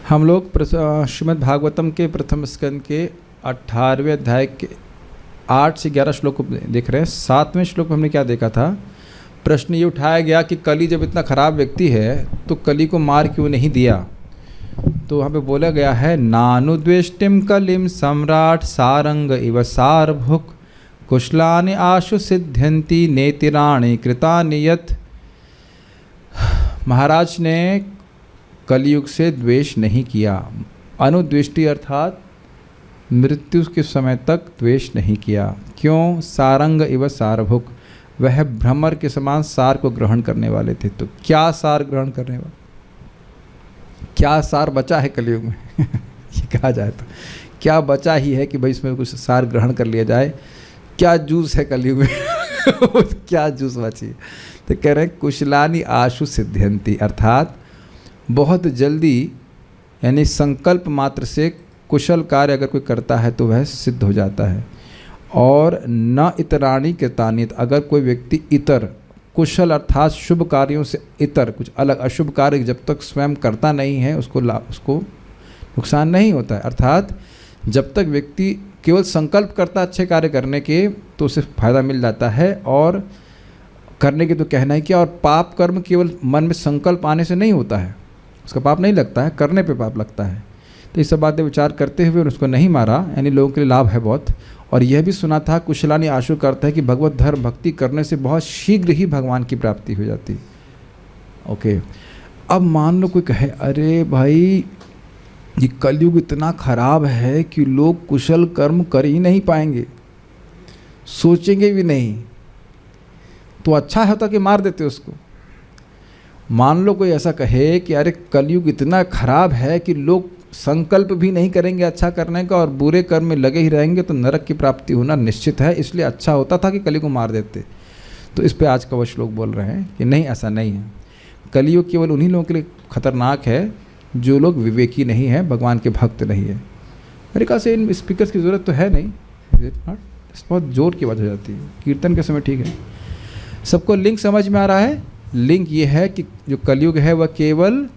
हम लोग श्रीमद् भागवतम के प्रथम स्कंद के 18वें अध्याय के 8 से 11 श्लोक को देख रहे हैं। 7वें श्लोक में हमने क्या देखा था? प्रश्न ये उठाया गया कि कली जब इतना खराब व्यक्ति है तो कली को मार क्यों नहीं दिया? तो वहाँ पे बोला गया है, नानुद्वेष्टिम कलिम सम्राट सारंग इव सारभुक कुशलानि आशु सिद्ध्यंती नेतिराणि कृतानि यत्। महाराज ने कलयुग से द्वेष नहीं किया। अनुद्वेष्टि अर्थात मृत्यु के समय तक द्वेष नहीं किया। क्यों? सारंग इव सारभुक, वह भ्रमर के समान सार को ग्रहण करने वाले थे। तो क्या सार ग्रहण करने वाले, क्या सार बचा है कलयुग में? ये कहा जाए तो क्या बचा ही है कि भाई इसमें कुछ सार ग्रहण कर लिया जाए? क्या जूस है कलयुग में? क्या जूस बची? तो कह रहे हैं कुशलानि आशु सिद्ध्यंती, अर्थात बहुत जल्दी, यानी संकल्प मात्र से कुशल कार्य अगर कोई करता है तो वह सिद्ध हो जाता है। और न इतराणी कृतानि, अगर कोई व्यक्ति इतर कुशल अर्थात शुभ कार्यों से इतर कुछ अलग अशुभ कार्य जब तक स्वयं करता नहीं है उसको नुकसान नहीं होता है। अर्थात जब तक व्यक्ति केवल संकल्प करता अच्छे कार्य करने के तो उसे फायदा मिल जाता है। और करने के तो कहना है क्या, और पाप कर्म केवल मन में संकल्प आने से नहीं होता है, उसका पाप नहीं लगता है, करने पे पाप लगता है। तो ये सब बातें विचार करते हुए उसको नहीं मारा, यानी लोगों के लिए लाभ है बहुत। और यह भी सुना था कुशलानि आशु करता है कि भगवत धर्म भक्ति करने से बहुत शीघ्र ही भगवान की प्राप्ति हो जाती। ओके, अब मान लो कोई कहे, अरे भाई ये कलयुग इतना खराब है कि लोग कुशल कर्म कर ही नहीं पाएंगे, सोचेंगे भी नहीं, तो अच्छा होता कि मार देते उसको। मान लो कोई ऐसा कहे कि अरे कलयुग इतना खराब है कि लोग संकल्प भी नहीं करेंगे अच्छा करने का और बुरे कर्म में लगे ही रहेंगे तो नरक की प्राप्ति होना निश्चित है, इसलिए अच्छा होता था कि कलयुग को मार देते। तो इस पे आज का वो श्लोक बोल रहे हैं कि नहीं, ऐसा नहीं है। कलयुग केवल उन्हीं लोगों के लिए खतरनाक है जो लोग विवेकी नहीं हैं, भगवान के भक्त नहीं है। मेरे ख्याल से इन स्पीकर्स की ज़रूरत तो है नहीं, बहुत जोर की आवाज़ हो जाती है। कीर्तन के समय ठीक है। सबको लिंक समझ में आ रहा है? लिंक ये है कि जो कलयुग है वह केवल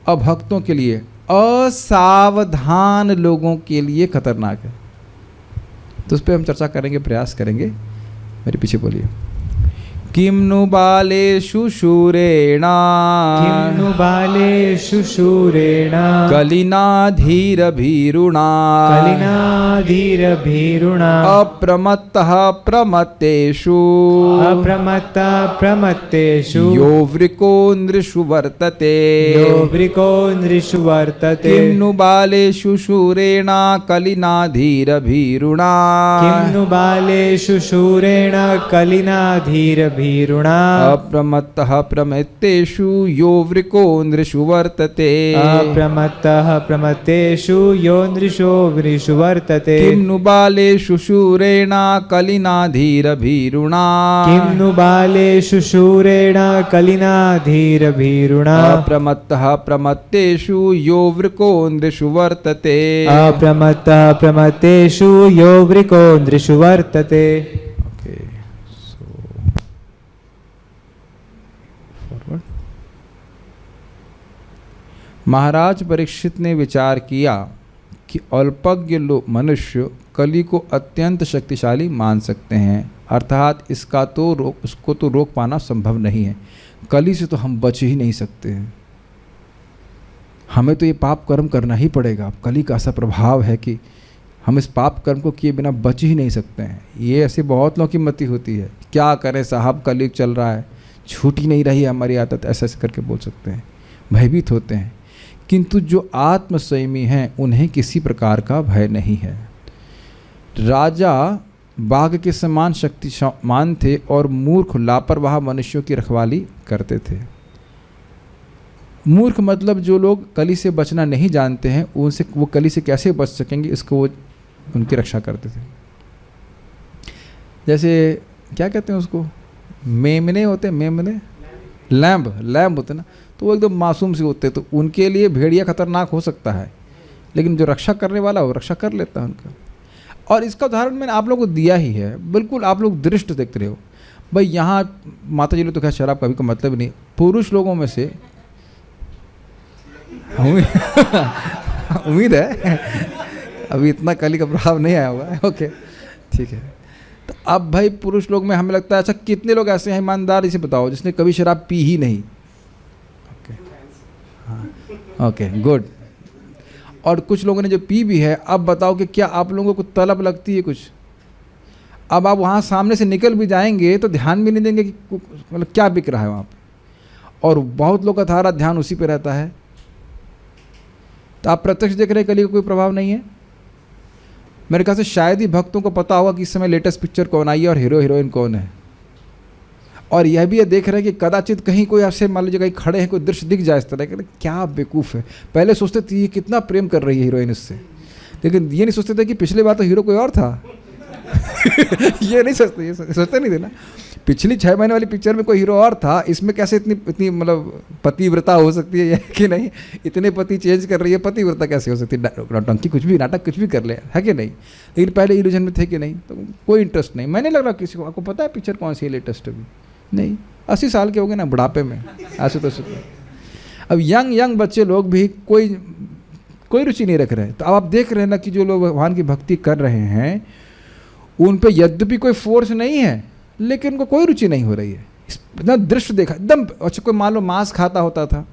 अभक्तों के लिए, असावधान लोगों के लिए खतरनाक है। तो उस पर हम चर्चा करेंगे, प्रयास करेंगे। मेरे पीछे बोलिए। किम नु बालेषु शूरेण, किम नु बालेषु शूरेण, कलिना धीर भीरुणा, कलिना धीर भीरुणा, अप्रमत्तः प्रमत्तेषु, अप्रमत्तः प्रमत्तेषु, यो वृको नृषु वर्तते, यो वृको नृषु वर्तते। किम नु बालेषु शूरेण कलिना धीर भीरुणा, किम नु बालेषु शूरेण कलिना धीर भीरुणा, अप्रमत्तः प्रमत्तेषु यो वृको नृषु वर्तते, अप्रमत्तः प्रमत्तेषु यो नृषो वृषु वर्तते। किम नु बालेषु शूरेण कलिना धीर भीरुणा, किम नु बालेषु शूरेण कलिना धीर भीरुणा, अप्रमत्तः प्रमत्तेषु यो वृको नृषु वर्तते, अप्रमत्तः प्रमत्तेषु यो वृको नृषु वर्तते। महाराज परीक्षित ने विचार किया कि अल्पज्ञ मनुष्य कली को अत्यंत शक्तिशाली मान सकते हैं, अर्थात उसको तो रोक पाना संभव नहीं है। कली से तो हम बच ही नहीं सकते हैं, हमें तो ये पाप कर्म करना ही पड़ेगा। कली का ऐसा प्रभाव है कि हम इस पाप कर्म को किए बिना बच ही नहीं सकते हैं। ये ऐसे बहुत लोगों की मति होती है, क्या करें साहब कलयुग चल रहा है, छूट ही नहीं रही है हमारी आदत, ऐसे ऐसे करके बोल सकते हैं, भयभीत होते हैं। किंतु जो आत्मसंयमी हैं उन्हें किसी प्रकार का भय नहीं है। राजा बाघ के समान शक्तिमान थे और मूर्ख लापरवाह मनुष्यों की रखवाली करते थे। मूर्ख मतलब जो लोग कली से बचना नहीं जानते हैं, उनसे वो कली से कैसे बच सकेंगे इसको वो उनकी रक्षा करते थे। जैसे क्या कहते हैं उसको, मेमने होते हैं, मेमने लैम्ब होते ना, तो वो एकदम मासूम से होते, तो उनके लिए भेड़िया खतरनाक हो सकता है, लेकिन जो रक्षा करने वाला वो रक्षा कर लेता है उनका। और इसका उदाहरण मैंने आप लोगों को दिया ही है, बिल्कुल आप लोग दृष्ट देखते रहे हो। भाई यहाँ माता जी ने तो खैर शराब कभी का मतलब नहीं, पुरुष लोगों में से उम्मीद है, अभी इतना कली का प्रभाव नहीं आया होगा। ओके ठीक है। तो अब भाई पुरुष लोग में हमें लगता है, अच्छा कितने लोग ऐसे हैं ईमानदार, इसे बताओ, जिसने कभी शराब पी ही नहीं? ओके हाँ ओके गुड। और कुछ लोगों ने जो पी भी है, अब बताओ कि क्या आप लोगों को तलब लगती है कुछ? अब आप वहाँ सामने से निकल भी जाएंगे तो ध्यान भी नहीं देंगे कि मतलब क्या बिक रहा है वहाँ पे, और बहुत लोग का सारा ध्यान उसी पे रहता है। तो आप प्रत्यक्ष देख रहे हैं कली का कोई प्रभाव नहीं है। मेरे ख्याल से शायद ही भक्तों को पता होगा कि इस समय लेटेस्ट पिक्चर कौन आई है और हीरो हीरोइन कौन है। और यह भी ये देख रहे हैं कि कदाचित कहीं कोई आपसे मान लीजिए कहीं खड़े हैं, कोई दृश्य दिख जाए इस तरह के, क्या बेवकूफ़ है। पहले सोचते थे ये कितना प्रेम कर रही है हीरोइन इससे, लेकिन ये नहीं सोचते थे कि पिछली बार तो हीरो कोई और था। ये नहीं सोचते, ये सोचते नहीं थे ना, पिछली 6 महीने वाली पिक्चर में कोई हीरो और था, इसमें कैसे इतनी मतलब पतिव्रता हो सकती है कि नहीं, इतने पति चेंज कर रही है, पतिव्रता कैसे हो सकती है? नौटंकी कुछ भी, नाटक कुछ भी कर ले, है कि नहीं? लेकिन पहले इल्यूजन में थे कि नहीं, तो कोई इंटरेस्ट नहीं। मैंने लग रहा किसी को, आपको पता है पिक्चर कौन सी है लेटेस्ट? अभी नहीं, 80 साल के हो गए ना, बुढ़ापे में ऐसे तो। अब यंग बच्चे लोग भी कोई रुचि नहीं रख रहे। तो अब आप देख रहे हैं ना कि जो लोग भगवान की भक्ति कर रहे हैं उन पे यद्यपि कोई फोर्स नहीं है, लेकिन उनको कोई रुचि नहीं हो रही है। इतना दृश्य देखा एकदम। अच्छा कोई मान लो मांस खाता होता था,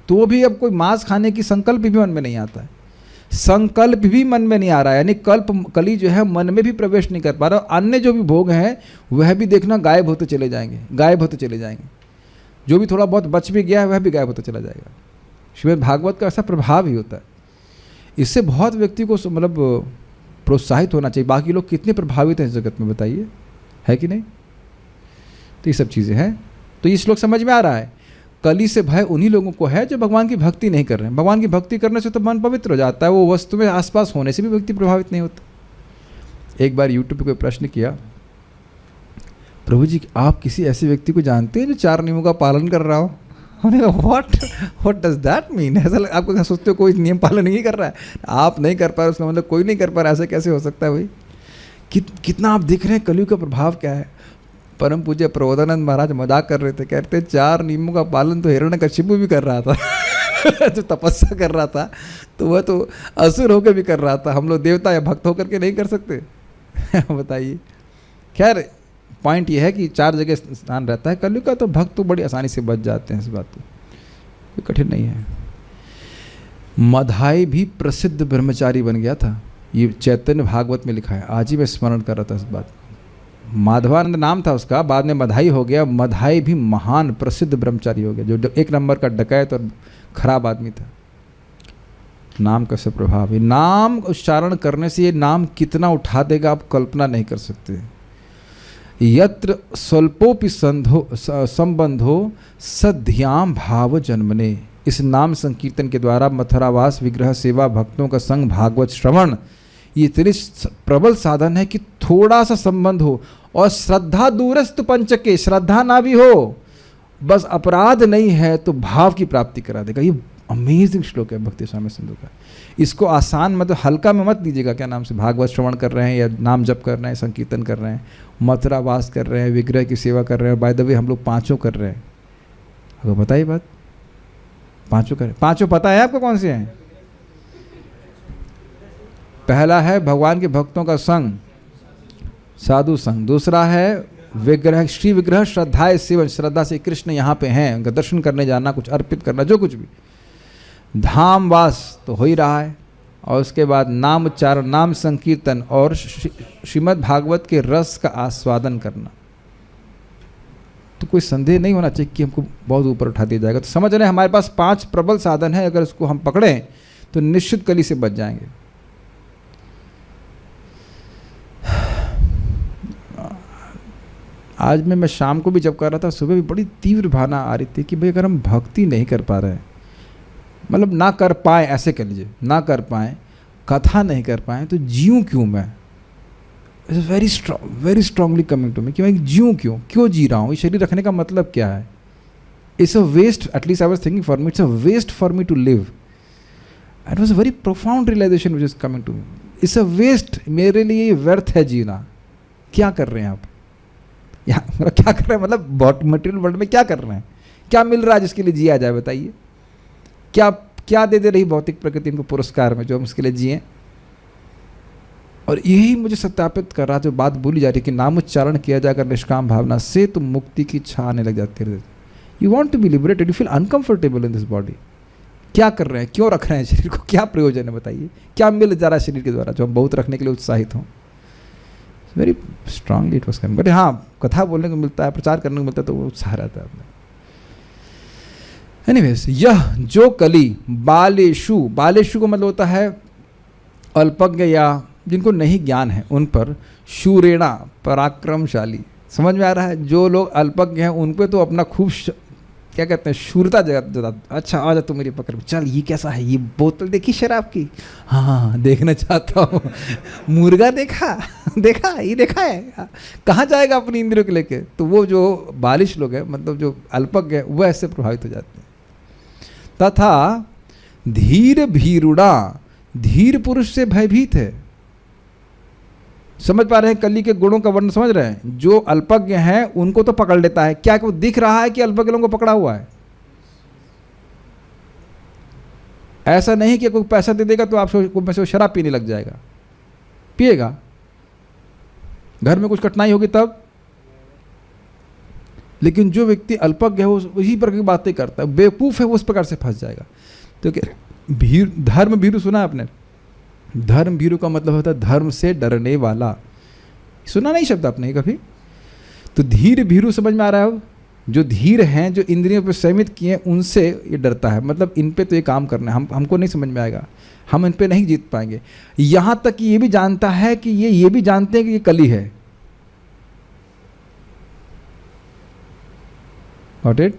तो भी अब कोई मांस खाने की संकल्प भी मन में नहीं आता है, संकल्प भी मन में नहीं आ रहा है, यानी कली जो है मन में भी प्रवेश नहीं कर पा रहा। अन्य जो भी भोग हैं वह भी देखना गायब होते चले जाएंगे, गायब होते चले जाएंगे। जो भी थोड़ा बहुत बच भी गया है वह भी गायब होता चला जाएगा। श्रीमद् भागवत का ऐसा प्रभाव ही होता है। इससे बहुत व्यक्ति को मतलब प्रोत्साहित होना चाहिए। बाकी लोग कितने प्रभावित हैं इस जगत में, बताइए, है कि नहीं? तो ये सब चीज़ें हैं। तो ये श्लोक समझ में आ रहा है, कली से भय उन्हीं लोगों को है जो भगवान की भक्ति नहीं कर रहे हैं। भगवान की भक्ति करने से तो मन पवित्र हो जाता है, वो वस्तु में आसपास होने से भी व्यक्ति प्रभावित नहीं होता। एक बार यूट्यूब पे कोई प्रश्न किया, प्रभु जी आप किसी ऐसे व्यक्ति को जानते हैं जो 4 नियमों का पालन कर रहा हो? हमने कहा व्हाट डज दैट मीन? ऐसा आपको क्या सोचते हो कोई नियम पालन नहीं कर रहा है? आप नहीं कर पा रहे, उसका मतलब कोई नहीं कर पा रहा, ऐसे कैसे हो सकता है भाई? कितना आप देख रहे हैं कलयुग का प्रभाव क्या है। परम पूज्य प्रबोधानंद महाराज मजाक कर रहे थे, कहते 4 नियमों का पालन तो हिरण्यकशिपु भी कर रहा था। जो तपस्या कर रहा था तो वह तो असुर होकर भी कर रहा था, हम लोग देवता या भक्त होकर के नहीं कर सकते? बताइए। खैर पॉइंट यह है कि 4 जगह स्थान रहता है कलयुग का, तो भक्त तो बड़ी आसानी से बच जाते हैं, इस बात तो कोई कठिन नहीं है। मधाई भी प्रसिद्ध ब्रह्मचारी बन गया था, ये चैतन्य भागवत में लिखा है। आज ही मैं स्मरण कर रहा था इस बात। माधवानंद नाम था उसका, बाद में मधाई हो गया। मधाई भी महान प्रसिद्ध ब्रह्मचारी हो गया, जो 1 नंबर का डकैत और खराब आदमी था। नाम का से प्रभाव, ये नाम उच्चारण करने से ये नाम कितना उठा देगा आप कल्पना नहीं कर सकते। यत्र स्वल्पोपि संबंधो सध्याम भाव जन्मने, इस नाम संकीर्तन के द्वारा मथुरावास विग्रह सेवा भक्तों का संग भागवत श्रवण ये इतनी प्रबल साधन है कि थोड़ा सा संबंध हो, और श्रद्धा दूरस्थ पंचके, श्रद्धा ना भी हो, बस अपराध नहीं है तो भाव की प्राप्ति करा देगा। ये अमेजिंग श्लोक है भक्ति स्वामी सिंधु का। इसको आसान मतलब हल्का में मत लीजिएगा। क्या नाम से भागवत श्रवण कर रहे हैं या नाम जप कर रहे हैं, संकीर्तन कर रहे हैं, मथुरा वास कर रहे हैं, विग्रह की सेवा कर रहे हैं। बाय द वे हम लोग 5 कर रहे हैं, आपको बताइए बात, 5 कर, 5 पता है आपको कौन से हैं? पहला है भगवान के भक्तों का संग, साधु संग। दूसरा है विग्रह, श्री विग्रह श्रद्धा सेवन, श्रद्धा से कृष्ण यहाँ पे हैं, उनका दर्शन करने जाना, कुछ अर्पित करना, जो कुछ भी। धाम वास तो हो ही रहा है, और उसके बाद नाम उच्चारण, नाम संकीर्तन, और श्रीमद् भागवत के रस का आस्वादन करना। तो कोई संदेह नहीं होना चाहिए कि हमको बहुत ऊपर उठा दिया जाएगा। तो समझ रहे हैं हमारे पास 5 प्रबल साधन है, अगर इसको हम पकड़ें तो निश्चित कली से बच जाएंगे। आज मैं शाम को भी जब कर रहा था, सुबह भी बड़ी तीव्र भावना आ रही थी कि भाई अगर हम भक्ति नहीं कर पा रहे हैं, मतलब ना कर पाए, ऐसे कह लीजिए, ना कर पाए, कथा नहीं कर पाए, तो जीऊँ क्यों मैं? It's very strongly coming to me कि मैं जीऊँ क्यों जी रहा हूँ? ये शरीर रखने का मतलब क्या है? It's a waste, at least I was thinking for me, it's a waste for me to live. It was a very profound realisation which is coming to me. It's a waste, मेरे लिए व्यर्थ है जीना। क्या कर रहे हैं आप यहाँ? क्या कर रहे हैं मतलब मटेरियल वर्ल्ड में क्या कर रहे हैं? क्या मिल रहा है जिसके लिए जिया जाए? बताइए। क्या क्या दे दे रही भौतिक प्रकृति इनको पुरस्कार में जो हम उसके लिए जिए। और यही मुझे सत्यापित कर रहा, जो बात बोली जा रही है कि नामोच्चारण किया जाकर निष्काम भावना से तो मुक्ति की इच्छा आने लग जाती है। You want to be liberated, you feel uncomfortable in this body. क्या कर रहे हैं, क्यों रख रहे हैं शरीर को, क्या प्रयोजन है बताइए, क्या मिल जा रहा है शरीर के द्वारा जो हम बहुत रखने के लिए उत्साहित हों। Very strongly it was coming. But हाँ, कथा बोलने को मिलता है, प्रचार करने को मिलता है तो वो उत्साह रहता है। एनीवेज, यह जो कली बालेशु, बालेशु का मतलब होता है अल्पज्ञ या जिनको नहीं ज्ञान है उन पर, शूरेणा पराक्रमशाली। समझ में आ रहा है, जो लोग अल्पज्ञ हैं उन पे तो अपना खूब क्या कहते हैं शूरता जता। अच्छा आ जा तू मेरी पकड़ में, चल ये कैसा है, ये बोतल देखी शराब की, हाँ देखना चाहता हूँ। मुर्गा देखा देखा ये देखा है, कहाँ जाएगा अपनी इंद्रियों को लेके। तो वो जो बालिश लोग हैं, मतलब जो अल्पज्ञ है, वो ऐसे प्रभावित हो जाते हैं। तथा धीर भीरुड़ा, धीर पुरुष से भयभीत है। समझ पा रहे हैं कली के गुणों का वर्णन समझ रहे हैं। जो अल्पज्ञ हैं उनको तो पकड़ लेता है, क्या वो दिख रहा है कि अल्पज्ञ लोगों को पकड़ा हुआ है। ऐसा नहीं कि कोई पैसा दे देगा तो आप में से शराब पीने लग जाएगा, पिएगा, घर में कुछ कठिनाई होगी तब। लेकिन जो व्यक्ति अल्पज्ञ है वो उसी प्रकार की बातें करता है, बेवकूफ है, वो उस प्रकार से फंस जाएगा। तो भीर, धर्म भीरु सुना आपने? धर्म भीरु का मतलब होता है धर्म से डरने वाला। सुना नहीं शब्द आपने कभी? तो धीर भीरु समझ में आ रहा है? जो धीर हैं, जो इंद्रियों पर संयमित किए हैं, उनसे ये डरता है। मतलब इन पे तो ये काम करना है, हमको नहीं समझ में आएगा, हम इन पे नहीं जीत पाएंगे। यहाँ तक कि ये भी जानता है कि ये भी जानते हैं कि ये कली है। Got it?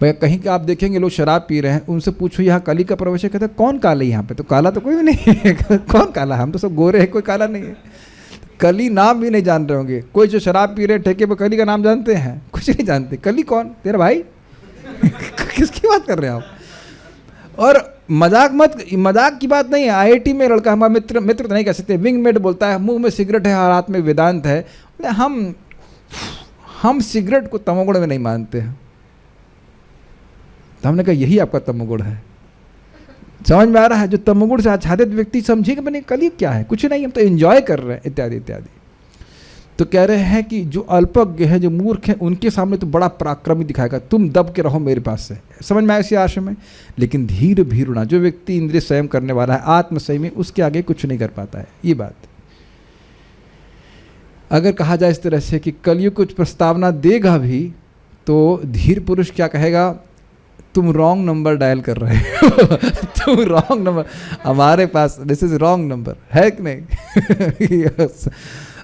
भैया कहीं का आप देखेंगे लोग शराब पी रहे हैं, उनसे पूछो यहाँ कली का प्रवेश है, कहते हैं कौन काला है यहाँ पे? तो काला तो कोई भी नहीं है। कौन काला? हम तो सब गोरे हैं, कोई काला नहीं है। कली नाम भी नहीं जान रहे होंगे। कोई जो शराब पी रहे हैं ठेके पे, कली का नाम जानते हैं? कुछ नहीं जानते। कली कौन? तेरा भाई? किसकी बात कर रहे हैं आप? और मजाक की बात नहीं है। IIT में लड़का, हमारा मित्र तो नहीं कह सकते, विंगमेट बोलता है मुंह में सिगरेट है और हाथ में वेदांत है। हम सिगरेट को तमोगुण में नहीं मानते हैं। तो हमने कहा यही आपका तमोगुण है। समझ में आ रहा है? जो तमोगुण से आच्छादित व्यक्ति समझे कि मैंने कली क्या है, कुछ नहीं, हम तो एंजॉय कर रहे हैं, इत्यादि इत्यादि। तो कह रहे हैं कि जो अल्पज्ञ है, जो मूर्ख है, उनके सामने तो बड़ा पराक्रमी दिखाएगा, तुम दब के रहो मेरे पास से। समझ में आया इसी आश्रम में? लेकिन धीर भीरुणा, जो व्यक्ति इंद्रिय संयम करने वाला है, आत्मसंयमी, उसके आगे कुछ नहीं कर पाता है। ये बात अगर कहा जाए इस तरह से कि कलयुग कुछ प्रस्तावना देगा भी, तो धीर पुरुष क्या कहेगा? तुम रॉन्ग नंबर डायल कर रहे हो। तुम रॉन्ग नंबर, हमारे पास दिस इज रॉन्ग नंबर है कि नहीं? yes.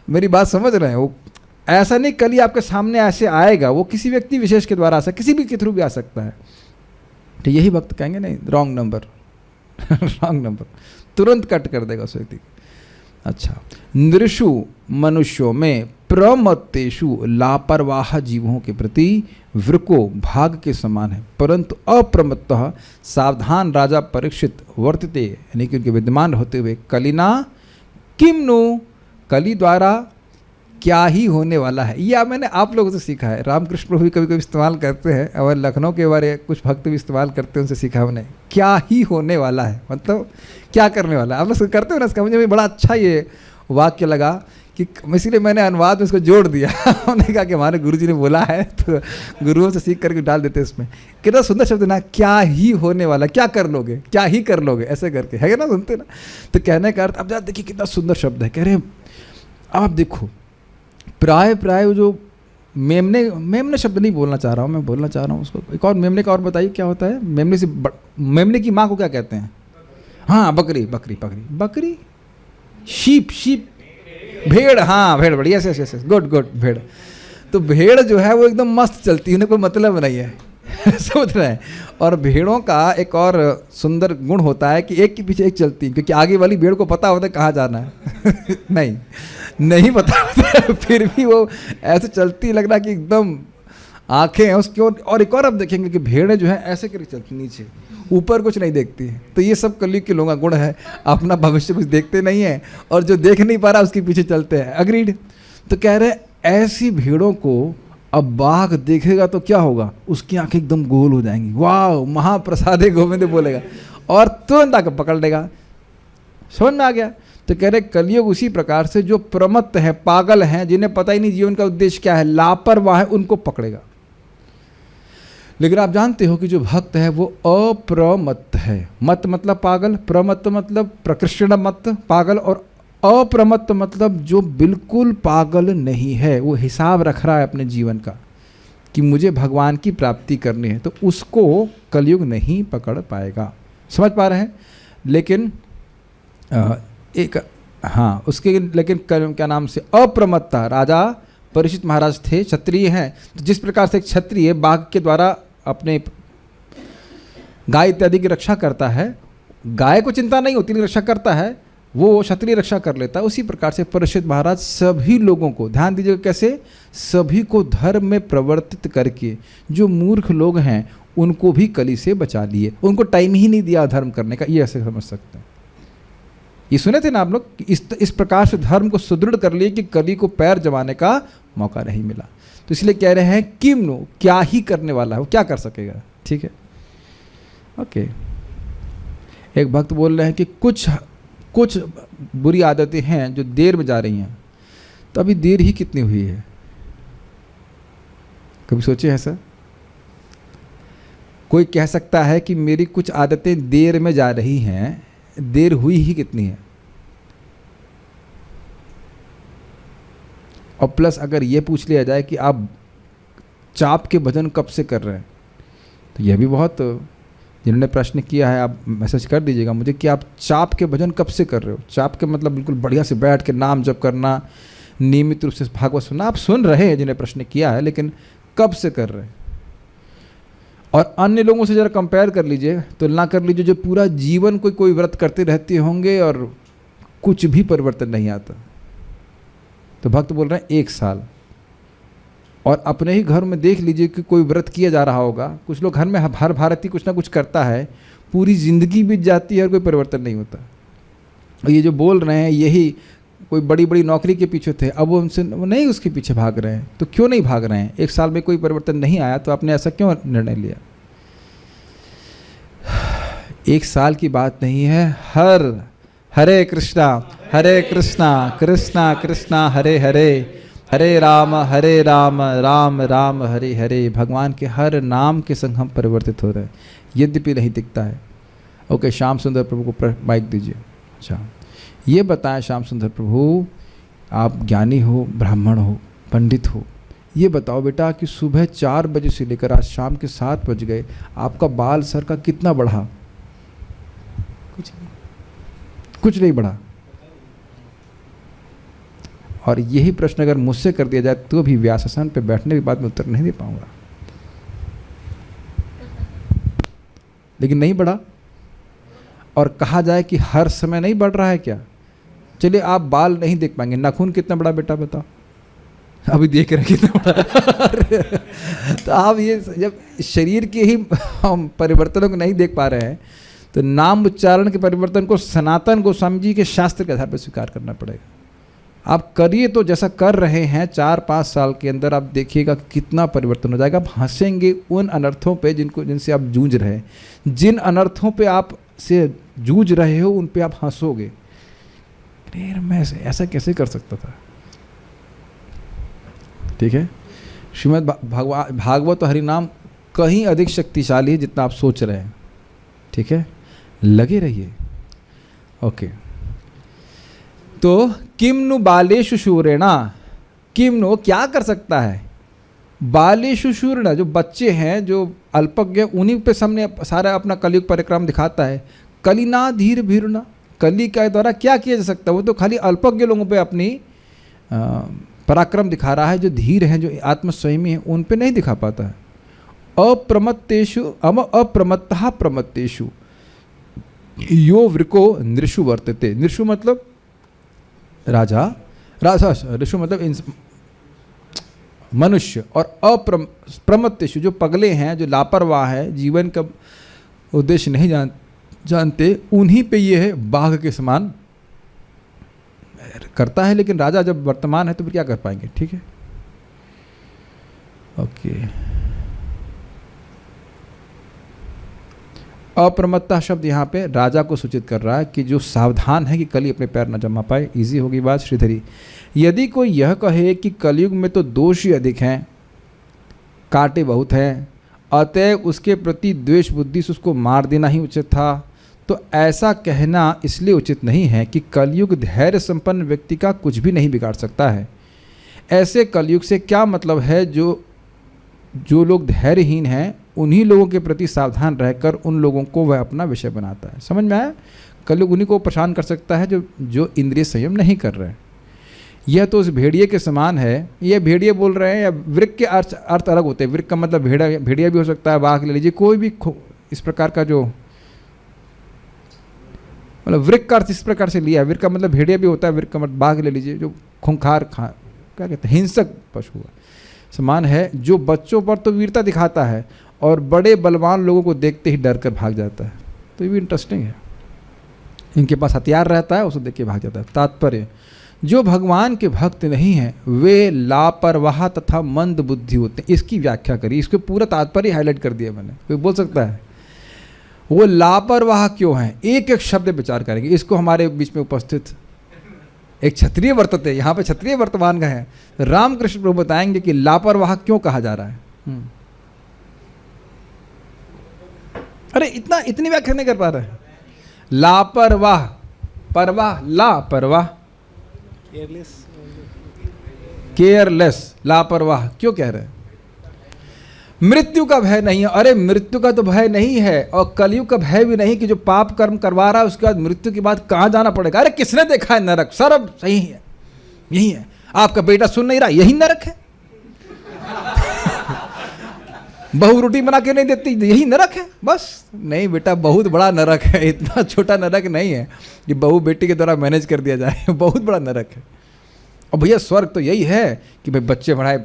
मेरी बात समझ रहे हैं? वो ऐसा नहीं कल ही आपके सामने ऐसे आएगा, वो किसी व्यक्ति विशेष के द्वारा आ सकता, किसी भी के थ्रू भी आ सकता है। तो यही वक्त कहेंगे नहीं रॉन्ग नंबर रॉन्ग नंबर, तुरंत कट कर देगा उस व्यक्ति। अच्छा, नृषु मनुष्यों में, प्रमत्तेषु लापरवाह जीवों के प्रति वृको भाग के समान है, परंतु अप्रमत्तः सावधान राजा परीक्षित वर्तते, यानी कि उनके विद्यमान होते हुए कलिना किम नु, कली द्वारा क्या ही होने वाला है। यह मैंने आप लोगों से सीखा है। रामकृष्ण प्रभु भी कभी कभी इस्तेमाल करते हैं, और लखनऊ के बारे कुछ भक्त भी इस्तेमाल करते हैं, उनसे सीखा मैंने। क्या ही होने वाला है मतलब क्या करने वाला है। आप लोग करते हो ना इसका? मुझे बड़ा अच्छा ये वाक्य लगा कि इसीलिए मैंने अनुवाद में इसको जोड़ दिया। उन्होंने कहा कि हमारे गुरुजी ने बोला है, तो गुरुओं से सीख करके डाल देते इसमें। कितना सुंदर शब्द ना, क्या ही होने वाला, क्या कर लोगे, क्या ही कर लोगे, ऐसे करके है ना, सुनते ना। तो कहने का अर्थ, अब जरा देखिए कितना सुंदर शब्द है। कह रहे आप देखो, प्राय जो मेमने शब्द नहीं बोलना चाह रहा हूँ मैं, बोलना चाह रहा हूँ उसको एक और मेमने का। और बताइए क्या होता है मेमने से? मेमने की माँ को क्या कहते हैं? हाँ, बकरी, शीप, भेड़, हाँ भेड़, बढ़िया से गुड, भेड़। तो भेड़ जो है वो एकदम मस्त चलती है, उन्हें कोई मतलब नहीं है। समझ रहे हैं? और भेड़ों का एक और सुंदर गुण होता है कि एक के पीछे एक चलती है, क्योंकि आगे वाली भेड़ को पता होता है कहाँ जाना है। नहीं पता होता है, फिर भी वो ऐसे चलती, लग रहा कि एकदम आंखें हैं उसकी। और एक और आप देखेंगे कि भेड़ें जो है ऐसे करके चलती, नीचे ऊपर कुछ नहीं देखती है। तो ये सब कलयुग के लोगों का गुण है, अपना भविष्य कुछ देखते नहीं है, और जो देख नहीं पा रहा उसके पीछे चलते हैं। अग्रीड। तो कह रहे ऐसी भेड़ों को अब बाघ देखेगा तो क्या होगा, उसकी आंखें एकदम गोल हो जाएंगी, वाह महाप्रसादे गोविंद बोलेगा और तुरंत आकर पकड़ लेगा। समझ में आ गया? तो कह रहे कलयुग उसी प्रकार से जो प्रमत्त है, पागल हैं, जिन्हें पता ही नहीं जीवन का उद्देश्य क्या है, लापरवाह है, उनको पकड़ेगा। लेकिन आप जानते हो कि जो भक्त है वो अप्रमत्त है। मत मतलब पागल, प्रमत्त मतलब प्रकृष्ण मत पागल, और अप्रमत्त मतलब जो बिल्कुल पागल नहीं है, वो हिसाब रख रहा है अपने जीवन का कि मुझे भगवान की प्राप्ति करनी है, तो उसको कलयुग नहीं पकड़ पाएगा। समझ पा रहे हैं? लेकिन एक उसके लेकिन क्या नाम से अप्रमत्ता, राजा परीक्षित महाराज थे, क्षत्रिय हैं, तो जिस प्रकार से एक क्षत्रिय बाघ के द्वारा अपने गाय इत्यादि की रक्षा करता है, गाय को चिंता नहीं होती रक्षा करता है, वो क्षत्रिय रक्षा कर लेता है, उसी प्रकार से परीक्षित महाराज सभी लोगों को, ध्यान दीजिएगा कैसे, सभी को धर्म में प्रवर्तित करके जो मूर्ख लोग हैं उनको भी कली से बचा लिए, उनको टाइम ही नहीं दिया धर्म करने का। ये ऐसे समझ सकते हैं। ये सुने थे ना आप लोग, इस प्रकार से धर्म को सुदृढ़ कर लिए कि कली को पैर जमाने का मौका नहीं मिला। तो इसलिए कह रहे हैं किम नो, क्या ही करने वाला है, वो क्या कर सकेगा। ठीक है, ओके। एक भक्त बोल रहे हैं कि कुछ बुरी आदतें हैं जो देर में जा रही हैं, तो अभी देर ही कितनी हुई है, कभी सोचे हैं सर? कोई कह सकता है कि मेरी कुछ आदतें देर में जा रही हैं, देर हुई ही कितनी है? और प्लस अगर ये पूछ लिया जाए कि आप चाप के भजन कब से कर रहे हैं, तो यह भी बहुत, जिन्होंने प्रश्न किया है आप मैसेज कर दीजिएगा मुझे कि आप चाप के भजन कब से कर रहे हो। चाप के मतलब बिल्कुल बढ़िया से बैठ के नाम जप करना, नियमित रूप से भागवत सुनना, आप सुन रहे हैं जिन्हें प्रश्न किया है, लेकिन कब से कर रहे हैं? और अन्य लोगों से ज़रा कंपेयर कर लीजिए, तुलना कर लीजिए, जो पूरा जीवन कोई व्रत करते रहते होंगे और कुछ भी परिवर्तन नहीं आता। तो भक्त बोल रहे हैं 1 साल। और अपने ही घर में देख लीजिए कि कोई व्रत किया जा रहा होगा, कुछ लोग घर में, हर भारतीय कुछ ना कुछ करता है, पूरी ज़िंदगी बीत जाती है और कोई परिवर्तन नहीं होता। और ये जो बोल रहे हैं यही कोई बड़ी बड़ी नौकरी के पीछे थे, अब वो उनसे वो नहीं उसके पीछे भाग रहे हैं। तो क्यों नहीं भाग रहे हैं? 1 साल में कोई परिवर्तन नहीं आया तो आपने ऐसा क्यों निर्णय लिया? 1 साल की बात नहीं है, हरे कृष्णा कृष्णा कृष्णा हरे हरे, हरे राम राम राम हरे हरे। भगवान के हर नाम के संग हम परिवर्तित हो रहे हैं, यद्यपि नहीं दिखता है। ओके, श्याम सुंदर प्रभु को माइक दीजिए। अच्छा, ये बताएं श्याम सुंदर प्रभु, आप ज्ञानी हो, ब्राह्मण हो, पंडित हो, ये बताओ बेटा कि सुबह 4 बजे से लेकर आज शाम के 7 बज गए, आपका बाल सर का कितना बढ़ा? कुछ नहीं बढ़ा। और यही प्रश्न अगर मुझसे कर दिया जाए तो भी व्यासासन पे बैठने के बाद मैं उत्तर नहीं दे पाऊंगा। लेकिन नहीं बढ़ा। और कहा जाए कि हर समय नहीं बढ़ रहा है क्या? चलिए, आप बाल नहीं देख पाएंगे, नाखून कितना बड़ा बेटा बताओ? अभी देख रहे हैं कितना बड़ा। तो आप ये जब शरीर के ही हम परिवर्तनों को नहीं देख पा रहे हैं, तो नाम उच्चारण के परिवर्तन को सनातन गोस्वामी जी के शास्त्र के आधार पर स्वीकार करना पड़ेगा। आप करिए तो जैसा कर रहे हैं 4-5 साल के अंदर, आप देखिएगा कितना परिवर्तन हो जाएगा। आप हंसेंगे उन अनर्थों पे जिनसे आप जूझ रहे हैं। जिन अनर्थों पे आप से जूझ रहे हो उन पे आप हंसोगे, अरे मैं ऐसा कैसे कर सकता था। ठीक है, श्रीमद् भागवत और हरिनाम कहीं अधिक शक्तिशाली है जितना आप सोच रहे हैं। ठीक है, लगे रहिए। ओके, तो किम नु बालेषु शूरेणा, किम नो क्या कर सकता है? बालेषु शूरेणा, जो बच्चे हैं, जो अल्पज्ञ, उन्हीं पे सामने सारा अपना कलयुग परिक्रम दिखाता है। कलिना धीर भीरना, कली के द्वारा क्या किया जा सकता है? वो तो खाली अल्पज्ञ लोगों पे अपनी पराक्रम दिखा रहा है। जो धीर हैं, जो आत्मस्वयमी हैं, उन पे नहीं दिखा पाता है। अप्रमत्तेषु अप्रमत्तः प्रमत्तेषु यो वृको नृषु वर्तते। नृषु मतलब राजा, ऋषु मतलब मनुष्य। और अप्रमत्तेषु जो पगले हैं, जो लापरवाह है, जीवन का उद्देश्य नहीं जानते, उन्हीं पे ये है बाघ के समान करता है। लेकिन राजा जब वर्तमान है तो फिर क्या कर पाएंगे? ठीक है, ओके। अप्रमत्ता शब्द यहाँ पे राजा को सूचित कर रहा है कि जो सावधान है कि कली अपने पैर न जमा पाए। इजी होगी बात श्रीधरी। यदि कोई यह कहे कि कलयुग में तो दोष ही अधिक हैं, कांटे बहुत हैं, अतएव उसके प्रति द्वेष बुद्धि से उसको मार देना ही उचित था, तो ऐसा कहना इसलिए उचित नहीं है कि कलयुग धैर्य संपन्न व्यक्ति का कुछ भी नहीं बिगाड़ सकता है। ऐसे कलयुग से क्या मतलब है? जो लोग धैर्यहीन हैं उन्हीं लोगों के प्रति सावधान रहकर उन लोगों को वह अपना विषय बनाता है। समझ में आया? कलयुग उन्हीं को परेशान कर सकता है जो इंद्रिय संयम नहीं कर रहे हैं। यह तो उस भेड़िए के समान है। ये भेड़िए बोल रहे हैं या वृक्क के अर्थ अलग होते हैं। वृक्क का मतलब भेड़िया भी हो सकता है, बाघ ले लीजिए, कोई भी इस प्रकार का जो मतलब वृक्क का अर्थ इस प्रकार से लिया है। वृक्क का मतलब भेड़िया भी होता है, वृक्क का मतलब बाघ ले लीजिए, जो खूंखार क्या कहते हैं, हिंसक पशु है, समान है। जो बच्चों पर तो वीरता दिखाता है और बड़े बलवान लोगों को देखते ही डर कर भाग जाता है। तो ये भी इंटरेस्टिंग है। इनके पास हथियार रहता है, उसको देख के भाग जाता है। तात्पर्य, जो भगवान के भक्त नहीं हैं वे लापरवाह तथा मंद बुद्धि होते हैं। इसकी व्याख्या करी, इसको पूरा तात्पर्य हाईलाइट कर दिया मैंने। कोई बोल सकता है वो लापरवाह क्यों हैं? एक एक शब्द विचार करेंगे। इसको हमारे बीच में उपस्थित एक क्षत्रिय वर्तते, यहाँ पे क्षत्रिय वर्तमान का है, रामकृष्ण प्रभु बताएंगे कि लापरवाह क्यों कहा जा रहा है। अरे इतनी व्याख्या नहीं कर पा रहे। लापरवाह, परवाह, लापरवाह, केयरलेस, लापरवाह क्यों कह रहे हैं? मृत्यु का भय नहीं है। अरे मृत्यु का तो भय नहीं है और कलयुग का भय भी नहीं कि जो पाप कर्म करवा रहा है उसके बाद मृत्यु के बाद कहाँ जाना पड़ेगा। अरे किसने देखा है नरक? सर अब सही है, यही है। आपका बेटा सुन नहीं रहा, यही नरक है। बहू रोटी बना के नहीं देती, यही नरक है बस। नहीं बेटा, बहुत बड़ा नरक है, इतना छोटा नरक नहीं है कि बहू बेटी के द्वारा मैनेज कर दिया जाए। बहुत बड़ा नरक है। और भैया स्वर्ग तो यही है कि भाई बच्चे पढ़ाए,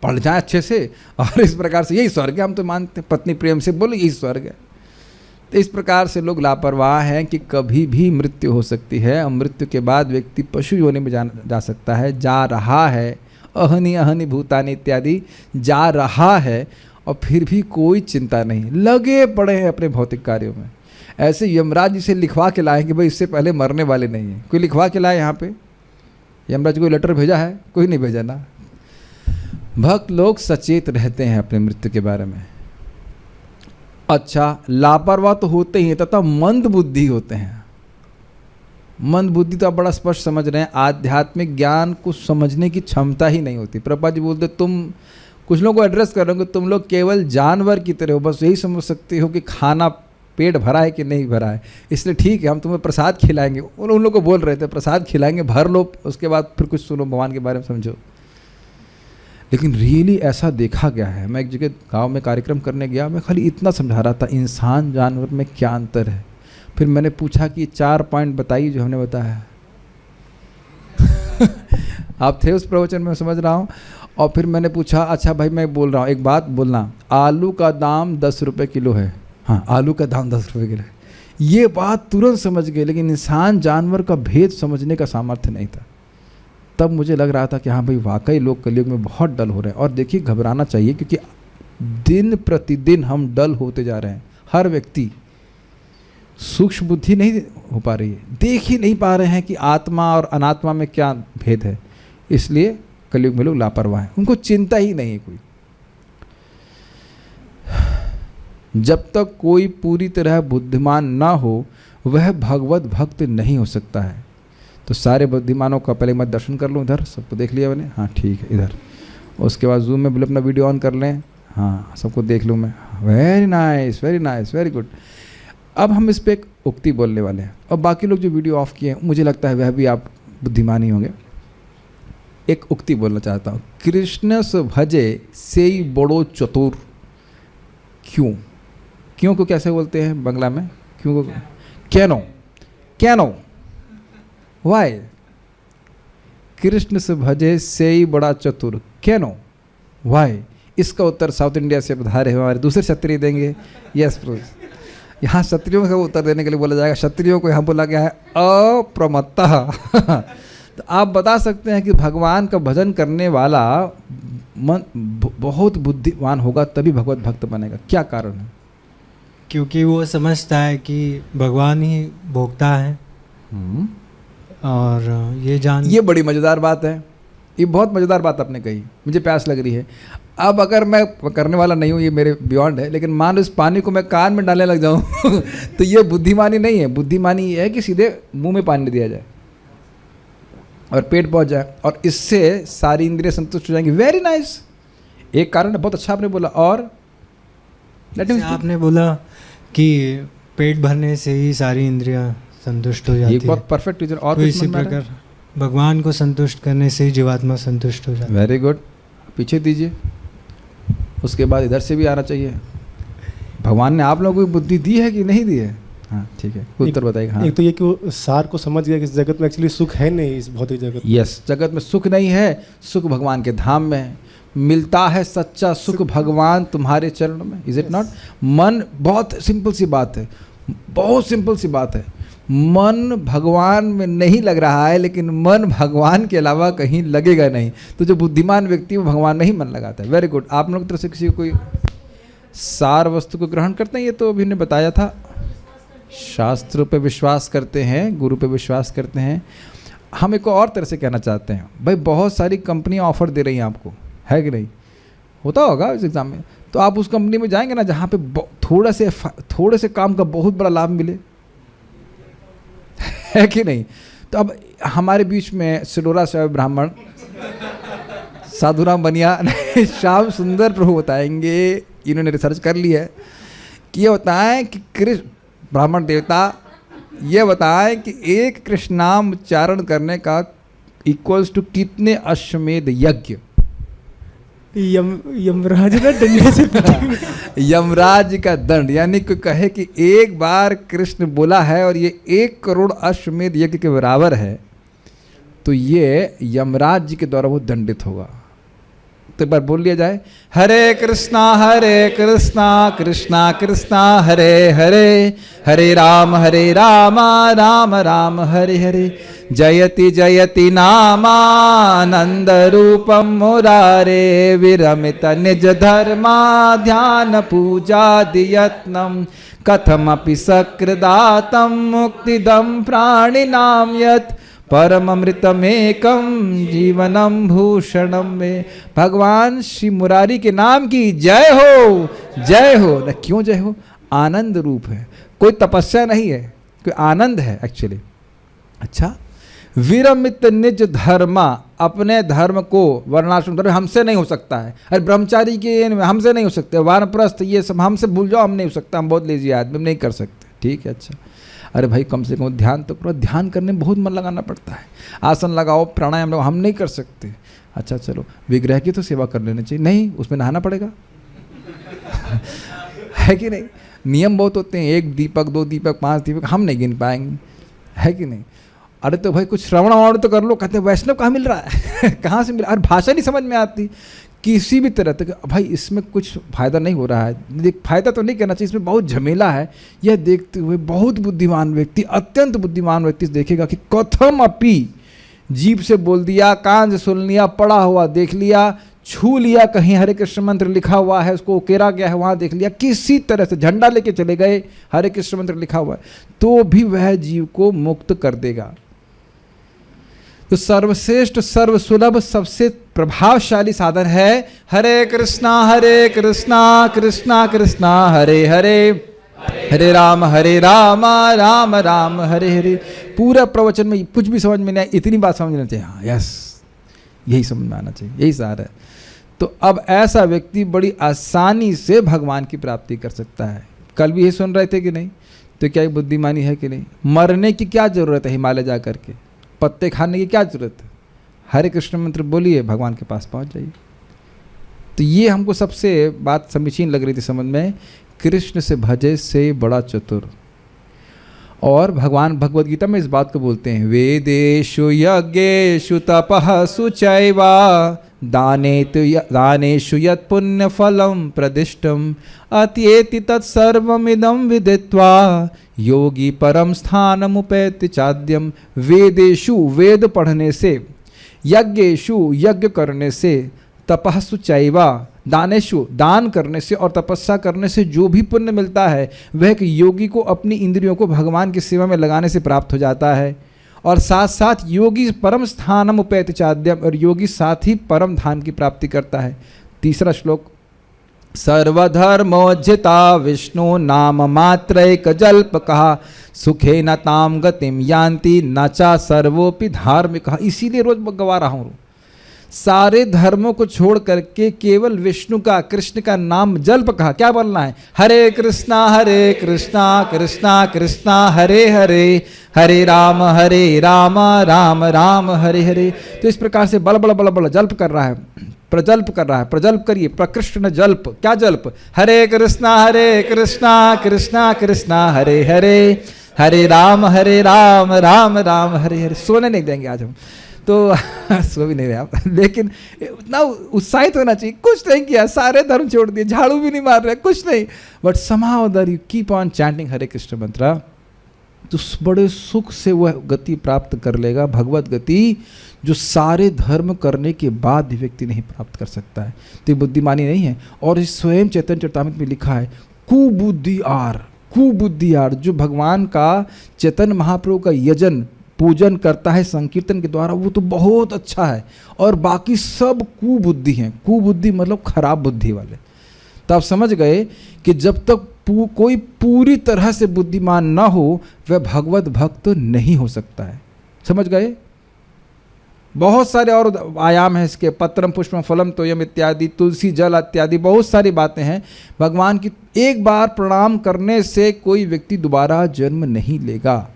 पढ़ जाए अच्छे से, और इस प्रकार से यही स्वर्ग है। हम तो मानते, पत्नी प्रेम से बोले यही स्वर्ग है। तो इस प्रकार से लोग लापरवाह हैं कि कभी भी मृत्यु हो सकती है और मृत्यु के बाद व्यक्ति पशु योनि में जा सकता है, जा रहा है। अहनि अहनि भूतानि इत्यादि जा रहा है और फिर भी कोई चिंता नहीं, लगे पड़े हैं अपने भौतिक कार्यों में। ऐसे यमराज जी से लिखवा के लाए कि भाई इससे पहले मरने वाले नहीं है। कोई लिखवा के लाए यहाँ पे? यमराज कोई लेटर भेजा है? कोई नहीं भेजा ना। भक्त लोग सचेत रहते हैं अपने मृत्यु के बारे में। अच्छा, लापरवाह तो होते ही हैं तथा मंद बुद्धि होते हैं। मंद बुद्धि तो आप बड़ा स्पष्ट समझ रहे हैं, आध्यात्मिक ज्ञान को समझने की क्षमता ही नहीं होती। प्रभुपाद जी बोलते तुम कुछ लोगों को एड्रेस कर रहे हो कि तुम लोग केवल जानवर की तरह हो, बस यही समझ सकते हो कि खाना पेट भरा है कि नहीं भरा है, इसलिए ठीक है हम तुम्हें प्रसाद खिलाएंगे। उन लोगों को बोल रहे थे प्रसाद खिलाएंगे, भर लो, उसके बाद फिर कुछ सुनो, भगवान के बारे में समझो। लेकिन रियली ऐसा देखा गया है। मैं एक जगह गांव में कार्यक्रम करने गया, मैं खाली इतना समझा रहा था इंसान जानवर में क्या अंतर है। फिर मैंने पूछा कि 4 पॉइंट बताइए जो हमने बताया। आप थे उस प्रवचन में, समझ रहा हूँ। और फिर मैंने पूछा अच्छा भाई मैं बोल रहा हूँ, एक बात बोलना, आलू का दाम 10 रुपये किलो है। हाँ, आलू का दाम 10 रुपये किलो है। ये बात तुरंत समझ गए, लेकिन इंसान जानवर का भेद समझने का सामर्थ्य नहीं था। तब मुझे लग रहा था कि हाँ भाई वाकई लोग कलयुग में बहुत डल हो रहे हैं। और देखिए घबराना चाहिए, क्योंकि दिन प्रतिदिन हम डल होते जा रहे हैं। हर व्यक्ति सूक्ष्म बुद्धि नहीं हो पा रही है, देख ही नहीं पा रहे हैं कि आत्मा और अनात्मा में क्या भेद है। इसलिए कलयुग में लोग लापरवाह हैं, उनको चिंता ही नहीं है कोई। जब तक कोई पूरी तरह बुद्धिमान ना हो वह भगवत भक्त नहीं हो सकता है। तो सारे बुद्धिमानों का पहले मैं दर्शन कर लूँ। इधर सबको देख लिया मैंने? हाँ ठीक है। इधर उसके बाद जूम में बोले अपना वीडियो ऑन कर लें। हाँ सबको देख लूँ मैं। Very nice, very nice, very good. अब हम इस पर एक उक्ति बोलने वाले हैं और बाकी लोग जो वीडियो ऑफ किए हैं मुझे लगता है वह भी आप बुद्धिमान ही होंगे। एक उक्ति बोलना चाहता हूँ, कृष्ण से भजे से बड़ो चतुर। क्यों? क्यों को कैसे बोलते हैं बंगला में? क्यों को कैनो, कैनो, वाई? कृष्ण से भजे से ही बड़ा चतुर, कैनो, वाई? इसका उत्तर साउथ इंडिया से पधारे हमारे दूसरे क्षत्रिय देंगे। Yes please. यहाँ क्षत्रियों का उत्तर देने के लिए बोला जाएगा। क्षत्रियों को यहाँ बोला गया है अप्रमत्ता। तो तो आप बता सकते हैं कि भगवान का भजन करने वाला मन बहुत बुद्धिमान होगा तभी भगवत भक्त बनेगा, क्या कारण है? क्योंकि वो समझता है कि भगवान ही भोगता है। और ये बड़ी मज़ेदार बात है, ये बहुत मज़ेदार बात आपने कही, मुझे प्यास लग रही है। अब अगर मैं करने वाला नहीं हूँ, ये मेरे बियॉन्ड है, लेकिन मान लो इस पानी को मैं कान में डालने लग जाऊँ तो ये बुद्धिमानी नहीं है। बुद्धिमानी ये है कि सीधे मुंह में पानी दिया जाए और पेट पहुँच जाए, और इससे सारी इंद्रियाँ संतुष्ट हो जाएंगी। वेरी नाइस, एक कारण है, बहुत अच्छा आपने बोला। और आपने बोला कि पेट भरने से ही सारी इंद्रियां संतुष्ट हो जाती है, बहुत परफेक्ट रीजन। और तो इसी प्रकार भगवान को संतुष्ट करने से ही जीवात्मा संतुष्ट हो जाती है। वेरी गुड, पीछे दीजिए, उसके बाद इधर से भी आना चाहिए। भगवान ने आप लोगों को बुद्धि दी है कि नहीं दी है? हाँ ठीक है, उत्तर बताइए। हाँ, एक तो ये कि वो सार को समझ गया कि इस जगत में एक्चुअली सुख है नहीं, इस भौतिक जगत। यस, जगत में सुख नहीं है, सुख भगवान के धाम में है। मिलता है सच्चा सुख भगवान तुम्हारे चरण में। Is it not? मन, बहुत सिंपल सी बात है, बहुत सिंपल सी बात है। मन भगवान में नहीं लग रहा है, लेकिन मन भगवान के अलावा कहीं लगेगा नहीं। तो जो बुद्धिमान व्यक्ति वो भगवान में ही मन लगाता है। Very good. आप लोग तरफ से किसी को कोई सार वस्तु को ग्रहण करते हैं? ये तो अभी ने बताया था, शास्त्र पे विश्वास करते हैं, गुरु पे विश्वास करते हैं। हम एक और तरह से कहना चाहते हैं, भाई बहुत सारी कंपनियां ऑफर दे रही हैं आपको, है कि नहीं? होता होगा इस एग्ज़ाम में। तो आप उस कंपनी में जाएंगे ना जहाँ पे थोड़े से काम का बहुत बड़ा लाभ मिले, है कि नहीं? तो अब हमारे बीच में सिडोरा से ब्राह्मण साधुराम बनिया श्याम सुंदर प्रभु बताएंगे, इन्होंने रिसर्च कर ली है कि ये बताएं कि कृष्ण ब्राह्मण देवता ये बताएं कि एक कृष्ण नाम उच्चारण करने का इक्वल्स टू कितने अश्वमेध यज्ञ? यमराज का डंडे से यमराज का दंड, यानी कोई कहे कि एक बार कृष्ण बोला है और ये 1 करोड़ अश्वमेध यज्ञ के बराबर है, तो ये यमराज जी के द्वारा वो दंडित होगा। तो एक बार बोल लिया जाए, हरे कृष्णा कृष्णा कृष्णा हरे हरे, हरे राम राम राम हरे हरे, जयति जयति नामानंद रूपम मुरारे, विरमित निज धर्मा ध्यान पूजा दियत्नम, कथमपि सकृदातम मुक्तिदम प्राणिनाम यत्, परममृतमेकम जीवनम भूषणम में। भगवान श्री मुरारी के नाम की जय हो, जय हो। न क्यों जय हो? आनंद रूप है, कोई तपस्या नहीं है, कोई आनंद है एक्चुअली। अच्छा, विरमित निज धर्मा, अपने धर्म को, वर्णाश्रम धर्म हमसे नहीं हो सकता है। अरे ब्रह्मचारी के हमसे नहीं हो सकते, वानप्रस्थ ये सब हमसे भूल जाओ, हम नहीं हो सकता, हम बहुत लेजी आदमी, हम नहीं कर सकते। ठीक है, अच्छा, अरे भाई कम से कम ध्यान तो करो। ध्यान करने में बहुत मन लगाना पड़ता है, आसन लगाओ, प्राणायाम लगाओ, हम नहीं कर सकते। अच्छा चलो, विग्रह की तो सेवा कर लेनी चाहिए, नहीं उसमें नहाना पड़ेगा है कि नहीं? नियम बहुत होते हैं, 1 दीपक 2 दीपक 5 दीपक हम नहीं गिन पाएंगे, है कि नहीं? अरे तो भाई कुछ श्रवण वर्ण तो कर लो। कहते हैं वैष्णव कहाँ मिल रहा है कहाँ से मिल रहा है? अरे भाषा नहीं समझ में आती किसी भी तरह तक। भाई इसमें कुछ फ़ायदा नहीं हो रहा है, देख फ़ायदा तो नहीं कहना चाहिए, इसमें बहुत झमेला है। यह देखते हुए बहुत बुद्धिमान व्यक्ति, अत्यंत बुद्धिमान व्यक्ति देखेगा कि कथम अपी, जीभ से बोल दिया, कान से सुन लिया, पढ़ा हुआ देख लिया, छू लिया, कहीं हरे कृष्ण मंत्र लिखा हुआ है उसको उकेरा गया है वहाँ देख लिया, किसी तरह से झंडा लेके चले गए, हरे कृष्ण मंत्र लिखा हुआ है, तो भी वह जीव को मुक्त कर देगा। तो सर्वश्रेष्ठ, सर्वसुलभ, सबसे प्रभावशाली साधन है हरे कृष्णा कृष्णा कृष्णा हरे हरे, हरे राम राम राम हरे हरे। पूरा प्रवचन में कुछ भी समझ में नहीं आए, इतनी बात समझ लेना चाहिए, हाँ यस, यही समझ में आना चाहिए, यही सार है। तो अब ऐसा व्यक्ति बड़ी आसानी से भगवान की प्राप्ति कर सकता है। कल भी ये सुन रहे थे कि नहीं? तो क्या ये बुद्धिमानी है कि नहीं? मरने की क्या जरूरत है? हिमालय जा करके पत्ते खाने की क्या जरूरत है? हरे कृष्ण मंत्र बोलिए, भगवान के पास पहुंच जाइए। तो ये हमको सबसे बात समीचीन लग रही थी समझ में, कृष्ण से भजे से बड़ा चतुर। और भगवान भगवद गीता में इस बात को बोलते हैं, वेदेषु यज्ञेषु तपः सुचैवा दानेषु यत् पुण्यफलं प्रदिष्टम् अत्येति तत्सर्वमिदं विदित्वा योगी परम स्थानमुपैति चाद्यम। वेदेषु वेद पढ़ने से, यज्ञेषु यज्ञ करने से, तपस्सु चैवा दानेषु दान करने से और तपस्या करने से जो भी पुण्य मिलता है वह एक योगी को अपनी इंद्रियों को भगवान की सेवा में लगाने से प्राप्त हो जाता है। और साथ साथ योगी परम स्थानम उपैति चाद्यम, और योगी साथ ही परम धाम की प्राप्ति करता है। तीसरा श्लोक, सर्वधर्मोज्झिता विष्णु नाम मात्रैक जल्प कहा सुखे न ताम गतिम यान्ति न चा सर्वोपि धार्मिक। इसीलिए रोज गवा रहा हूँ, सारे धर्मों को छोड़ करके केवल विष्णु का, कृष्ण का नाम जल्प कहा। क्या बोलना है? हरे कृष्णा कृष्णा कृष्णा हरे हरे, हरे राम राम राम हरे हरे। तो इस प्रकार से बल बल बल बल जल्प कर रहा है, प्रजल्प कर रहा है। प्रजल्प करिए, प्रकृष्ण जल्प। क्या जल्प? हरे कृष्णा कृष्णा कृष्णा हरे हरे, हरे राम राम राम हरे हरे। सोने नहीं देंगे आज हम तो सो भी नहीं रहे आप, लेकिन उतना उत्साहित होना चाहिए। कुछ नहीं किया, सारे धर्म छोड़ दिए, झाड़ू भी नहीं मार रहे, कुछ नहीं, but somehow that you keep on chanting हरे कृष्ण मंत्र, तो बड़े सुख से वह गति प्राप्त कर लेगा, भगवत गति, जो सारे धर्म करने के बाद भी व्यक्ति नहीं प्राप्त कर सकता है। तो ये बुद्धिमानी नहीं है। और इस स्वयं चैतन्य चरितामृत में लिखा है कुबुद्धि आर, जो भगवान का चैतन्य महाप्रभु का यजन पूजन करता है संकीर्तन के द्वारा, वो तो बहुत अच्छा है, और बाकी सब कुबुद्धि हैं। कुबुद्धि मतलब खराब बुद्धि वाले। तो आप समझ गए कि जब तक कोई पूरी तरह से बुद्धिमान ना हो वह भगवत भक्त नहीं हो सकता है। समझ गए? बहुत सारे और आयाम हैं इसके, पत्रम पुष्पम फलम तोयम इत्यादि, तुलसी जल इत्यादि, बहुत सारी बातें हैं भगवान की। एक बार प्रणाम करने से कोई व्यक्ति दोबारा जन्म नहीं लेगा।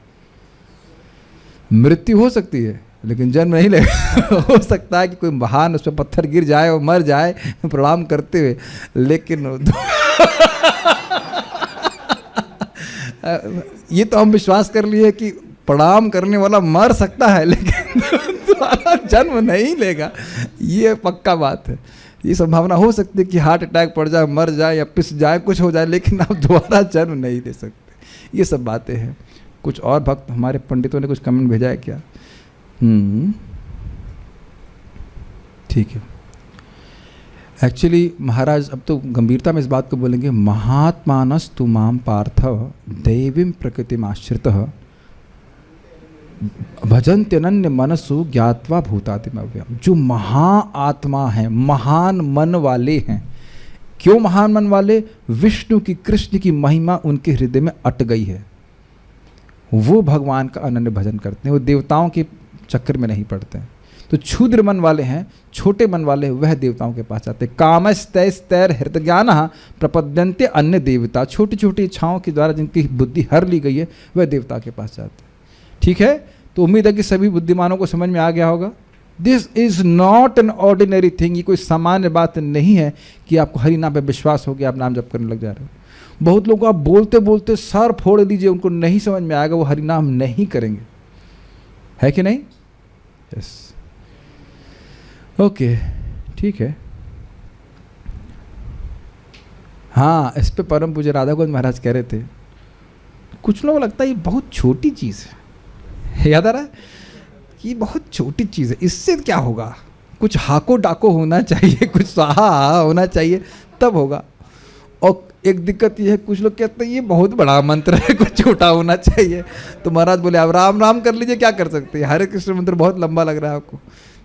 मृत्यु हो सकती है लेकिन जन्म नहीं लेगा। हो सकता है कि कोई महान उस पर पत्थर गिर जाए और मर जाए प्रणाम करते हुए, लेकिन ये तो हम विश्वास कर लिए कि प्रणाम करने वाला मर सकता है लेकिन दोबारा जन्म नहीं लेगा, ये पक्का बात है। ये संभावना हो सकती है कि हार्ट अटैक पड़ जाए, मर जाए या पिस जाए, कुछ हो जाए, लेकिन आप दोबारा जन्म नहीं ले सकते। ये सब बातें हैं। कुछ और भक्त हमारे पंडितों ने कुछ कमेंट भेजा है क्या? ठीक है। एक्चुअली महाराज अब तो गंभीरता में इस बात को बोलेंगे, महात्मानस्तु माम पार्थ दैवीं प्रकृतिम आश्रितः भजन्त्यनन्य मनसु ज्ञात्वा भूतादिमव्ययम्। जो महाआत्मा हैं, महान मन वाले हैं। क्यों महान मन वाले? विष्णु की, कृष्ण की महिमा उनके हृदय में अट गई है, वो भगवान का अनन्य भजन करते हैं, वो देवताओं के चक्कर में नहीं पड़ते हैं। तो क्षुद्र मन वाले हैं, छोटे मन वाले, वह देवताओं के पास जाते हैं। कामस्तैस्तैर हृतज्ञानः प्रपद्यन्ते अन्य देवता। छोटी छोटी इच्छाओं के द्वारा जिनकी बुद्धि हर ली गई है वह देवता के पास जाते हैं। ठीक है, तो उम्मीद है कि सभी बुद्धिमानों को समझ में आ गया होगा। This is not an ordinary thing. ये कोई सामान्य बात नहीं है कि आपको हरि नाम पे विश्वास हो गया, आप नाम जप करने लग जा रहे हो। बहुत लोग आप बोलते बोलते सर फोड़ दीजिए, उनको नहीं समझ में आएगा, वो हरि नाम नहीं करेंगे, है कि नहीं? यस, ओके, ठीक है। हाँ, इस पे परम पूज्य राधा गोविंद महाराज कह रहे थे, कुछ लोगों को लगता है ये बहुत छोटी चीज़ है, याद आ रहा है कि बहुत छोटी चीज़ है, इससे क्या होगा? कुछ हाको डाको होना चाहिए, कुछ स्वाहा होना चाहिए, तब होगा। और एक दिक्कत ये है, कुछ लोग कहते हैं ये बहुत बड़ा मंत्र है, कुछ छोटा होना चाहिए। तो महाराज बोले आप राम राम कर लीजिए, क्या कर सकते हैं? हरे कृष्ण मंत्र बहुत लंबा लग रहा है आपको,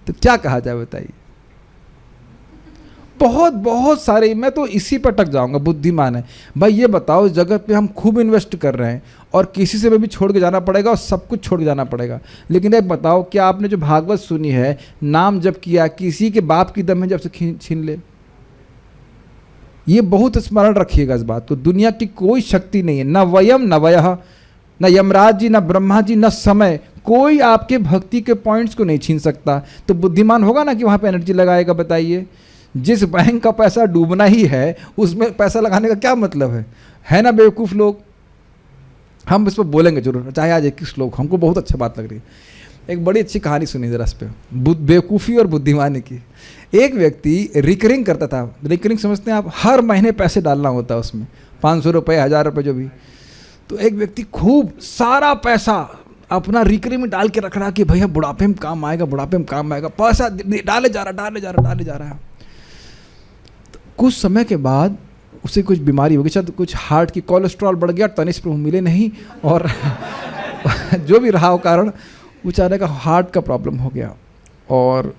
तो क्या कहा जाए बताइए? बहुत बहुत सारे, मैं तो इसी पर अटक जाऊंगा। बुद्धिमान है भाई, ये बताओ इस जगत पे हम खूब इन्वेस्ट कर रहे हैं और किसी से भी छोड़ के जाना पड़ेगा और सब कुछ छोड़ के जाना पड़ेगा, लेकिन एक बताओ क्या आपने जो भागवत सुनी है, नाम जब किया, किसी के बाप की दम में जब से छीन ले? ये बहुत स्मरण रखिएगा इस बात को। दुनिया की कोई शक्ति नहीं है, न वयम न वयः, न यमराज जी, न ब्रह्मा जी, न समय, कोई आपके भक्ति के पॉइंट्स को नहीं छीन सकता। तो बुद्धिमान होगा ना कि वहाँ पे एनर्जी लगाएगा? बताइए, जिस बैंक का पैसा डूबना ही है उसमें पैसा लगाने का क्या मतलब है ना बेवकूफ़ लोग? हम इस पर बोलेंगे जरूर, चाहे आज 21 लोग, हमको बहुत अच्छा बात लग रही है। एक बड़ी अच्छी कहानी सुनी जरा इस पे, बेवकूफ़ी और बुद्धिमानी की। एक व्यक्ति रिकरिंग करता था। रिकरिंग समझते हैं आप, हर महीने पैसे डालना होता है उसमें, 500 रुपये, 1000 रुपये जो भी। तो एक व्यक्ति खूब सारा पैसा अपना रिकरिंग में डाल के रख रहा कि भैया बुढ़ापे में काम आएगा, बुढ़ापे में काम आएगा, पैसा डाले जा रहा है। तो कुछ समय के बाद उसे कुछ बीमारी हो गई, शायद कुछ हार्ट की, कोलेस्ट्रॉल बढ़ गया, तनिष प्रभु मिले नहीं, और जो भी रहा हो कारण, बेचारे का हार्ट का प्रॉब्लम हो गया। और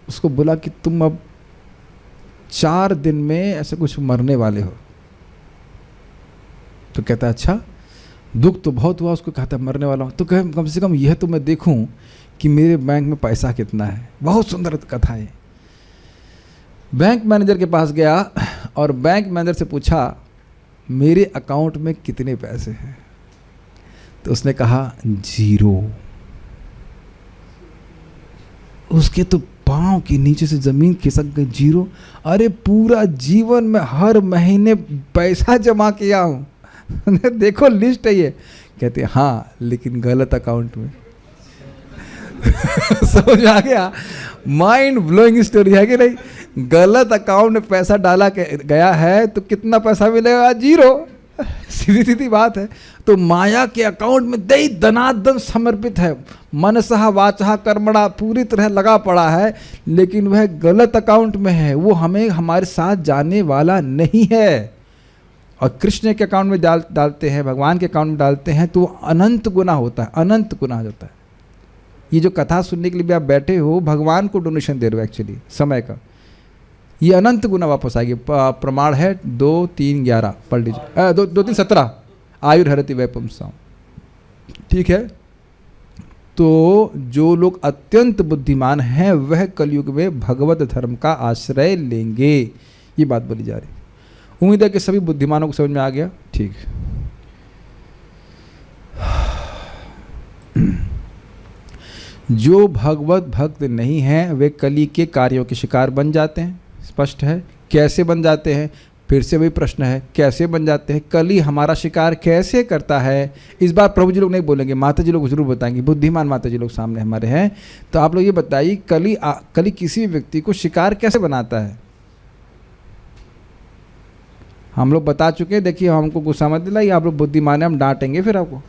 उसको बोला कि तुम अब 4 दिन में ऐसे कुछ मरने वाले हो। तो कहता है अच्छा, दुख तो बहुत हुआ। उसको कहता है मरने वाला हूँ। तो कहे कम से कम यह तो मैं देखूं कि मेरे बैंक में पैसा कितना है। बहुत सुंदर कथा है। बैंक मैनेजर के पास गया और बैंक मैनेजर से पूछा मेरे अकाउंट में कितने पैसे हैं। तो उसने कहा 0। उसके तो पाँव के नीचे से जमीन खिसक गई। 0? अरे पूरा जीवन में हर महीने पैसा जमा किया हूँ। देखो लिस्ट है ये। कहते हाँ, लेकिन गलत अकाउंट में। समझ आ गया? माइंड ब्लोइंग स्टोरी है कि नहीं? गलत अकाउंट में पैसा डाला गया है तो कितना पैसा मिलेगा? 0। सीधी सीधी बात है। तो माया के अकाउंट में दई दनादन समर्पित है, मनसहा वाचहा कर्मणा पूरी तरह लगा पड़ा है, लेकिन वह गलत अकाउंट में है। वो हमें हमारे साथ जाने वाला नहीं है। और कृष्ण के अकाउंट में डालते हैं, भगवान के अकाउंट में डालते हैं, तो अनंत गुना होता है, अनंत गुना होता है। ये जो कथा सुनने के लिए भी आप बैठे हो, भगवान को डोनेशन दे रहे हो एक्चुअली समय का, ये अनंत गुना वापस आएगी। प्रमाण है 2, 3, 11 पढ़ लीजिए। 2, 3, 17 आयुर्हरति वै पुंसाम। ठीक है। तो जो लोग अत्यंत बुद्धिमान हैं वह कलयुग में भगवत धर्म का आश्रय लेंगे, ये बात बोली जा रही। उम्मीद है कि सभी बुद्धिमानों को समझ में आ गया। ठीक। जो भगवत भक्त नहीं हैं वे कली के कार्यों के शिकार बन जाते हैं। स्पष्ट है। कैसे बन जाते हैं? फिर से वही प्रश्न है, कैसे बन जाते हैं? कली हमारा शिकार कैसे करता है? इस बार प्रभु जी लोग नहीं बोलेंगे, माता जी लोग जरूर बताएंगे। बुद्धिमान माता जी लोग सामने हमारे हैं। तो आप लोग ये बताइए, कली किसी भी व्यक्ति को शिकार कैसे बनाता है? हम लोग बता चुके हैं। देखिए, हमको गुस्सा मत दिलाइए, आप लोग बुद्धिमान है, हम डांटेंगे फिर आपको।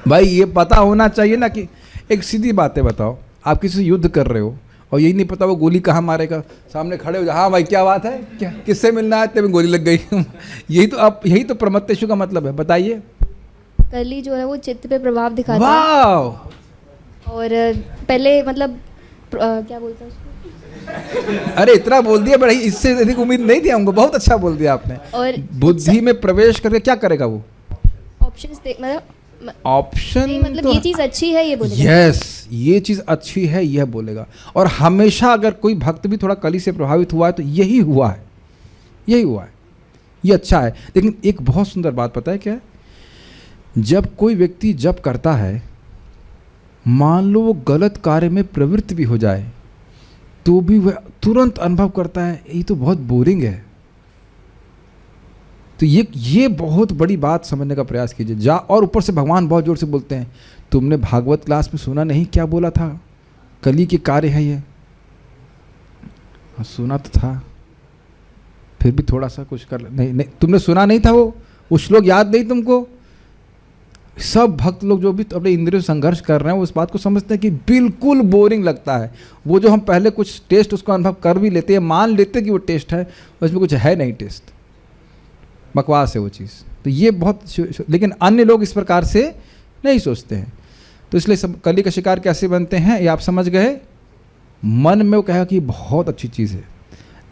भाई ये पता होना चाहिए ना कि एक सीधी बातें बताओ, आप किसी से युद्ध कर रहे हो और यही नहीं पता वो गोली कहाँ मारेगा, सामने खड़े हो जाओ, हाँ भाई क्या बात है, क्या किससे मिलना है, तेरे में गोली लग गई। यही तो प्रमत्तेषु का मतलब है। बताइए। कली जो है वो चित्त पे प्रभाव दिखाता है। वाह। और पहले मतलब क्या बोलते हैं उसको? अरे इतना बोल दिया, बड़ी इससे अधिक उम्मीद नहीं थी हमको। बहुत अच्छा बोल दिया आपने। और बुद्धि में प्रवेश करके क्या करेगा वो? ऑप्शंस मतलब ऑप्शन मतलब ये चीज़ अच्छी है ये बोलेगा। यस, ये चीज़ अच्छी है यह बोलेगा। और हमेशा अगर कोई भक्त भी थोड़ा कली से प्रभावित हुआ है तो यही हुआ है, ये अच्छा है। लेकिन एक बहुत सुंदर बात पता है क्या है? जब कोई व्यक्ति जप करता है, मान लो वो गलत कार्य में प्रवृत्त भी हो जाए, तो भी वह तुरंत अनुभव करता है ये तो बहुत बोरिंग है। तो ये बहुत बड़ी बात समझने का प्रयास कीजिए। और ऊपर से भगवान बहुत जोर से बोलते हैं, तुमने भागवत क्लास में सुना नहीं क्या बोला था? कली के कार्य है ये। सुना तो था, फिर भी थोड़ा सा कुछ कर नहीं, तुमने सुना नहीं था? वो श्लोक याद नहीं तुमको? सब भक्त लोग जो भी अपने इंद्रियों से संघर्ष कर रहे हैं वो इस बात को समझते हैं कि बिल्कुल बोरिंग लगता है। वो जो हम पहले कुछ टेस्ट उसको अनुभव कर भी लेते हैं, मान लेते हैं कि वो टेस्ट है, उसमें कुछ है नहीं, टेस्ट बकवास है वो चीज़। तो ये बहुत, लेकिन अन्य लोग इस प्रकार से नहीं सोचते हैं। तो इसलिए सब कली का शिकार कैसे बनते हैं ये आप समझ गए। मन में वो कहेगा कि बहुत अच्छी चीज़ है,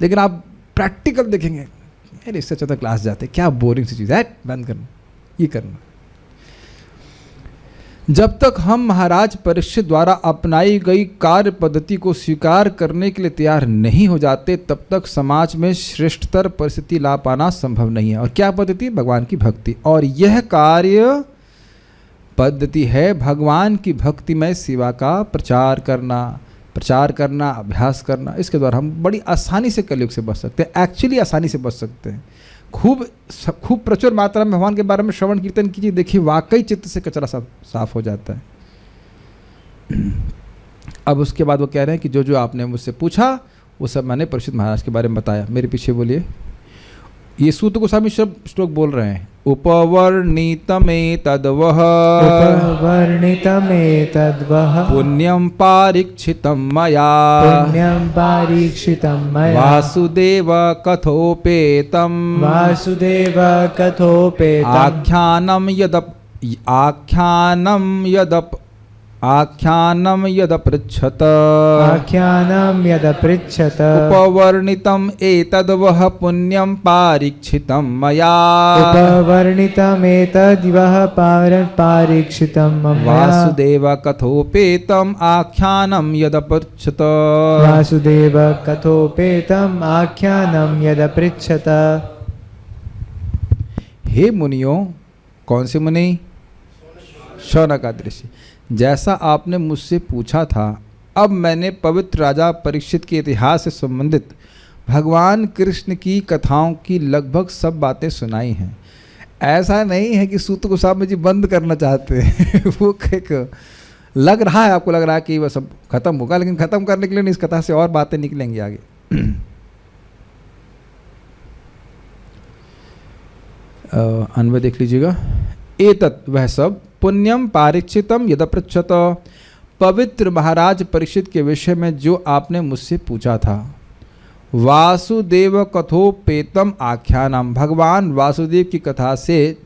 लेकिन आप प्रैक्टिकल देखेंगे, अरे इससे अच्छा तो क्लास जाते, क्या बोरिंग सी चीज़ है, बंद करना, ये करना। जब तक हम महाराज परीक्षित द्वारा अपनाई गई कार्य पद्धति को स्वीकार करने के लिए तैयार नहीं हो जाते, तब तक समाज में श्रेष्ठतर परिस्थिति ला पाना संभव नहीं है। और क्या पद्धति? भगवान की भक्ति। और यह कार्य पद्धति है भगवान की भक्ति में सेवा का प्रचार करना, अभ्यास करना। इसके द्वारा हम बड़ी आसानी से कलयुग से बच सकते हैं, एक्चुअली आसानी से बच सकते हैं। खूब प्रचुर मात्रा में भगवान के बारे में श्रवण कीर्तन कीजिए, देखिए वाकई चित्त से कचरा सब साफ हो जाता है। अब उसके बाद वो कह रहे हैं कि जो जो आपने मुझसे पूछा वो सब मैंने परीक्षित महाराज के बारे में बताया। मेरे पीछे बोलिए, ये सूत गोस्वामी श्लोक बोल रहे हैं। उपवर्णितमेतद्वः पुण्यं पारीक्षितं मया वासुदेव कथोपेतं आख्यानं यदपृच्छत उपवर्णितम् एतद्वः पुण्यं पारीक्षितं मया वासुदेव कथोपेतम् आख्यानं यदपृच्छत। हे मुनियों, कौन से मुनि? शौनकादि ऋषि, जैसा आपने मुझसे पूछा था, अब मैंने पवित्र राजा परीक्षित के इतिहास से संबंधित भगवान कृष्ण की कथाओं की लगभग सब बातें सुनाई हैं। ऐसा नहीं है कि सूत गोस्वामी जी बंद करना चाहते हैं वो एक लग रहा है, आपको लग रहा है कि वह सब खत्म होगा, लेकिन खत्म करने के लिए इस कथा से और बातें निकलेंगी आगे। अन्वय देख लीजिएगा। एतत्, वह सब, पुण्यम पारीक्षितम यदपृच्छत, पवित्र महाराज परीक्षित के विषय में जो आपने मुझसे पूछा था। वासुदेव कथोपेतम आख्यानम, भगवान वासुदेव की कथा से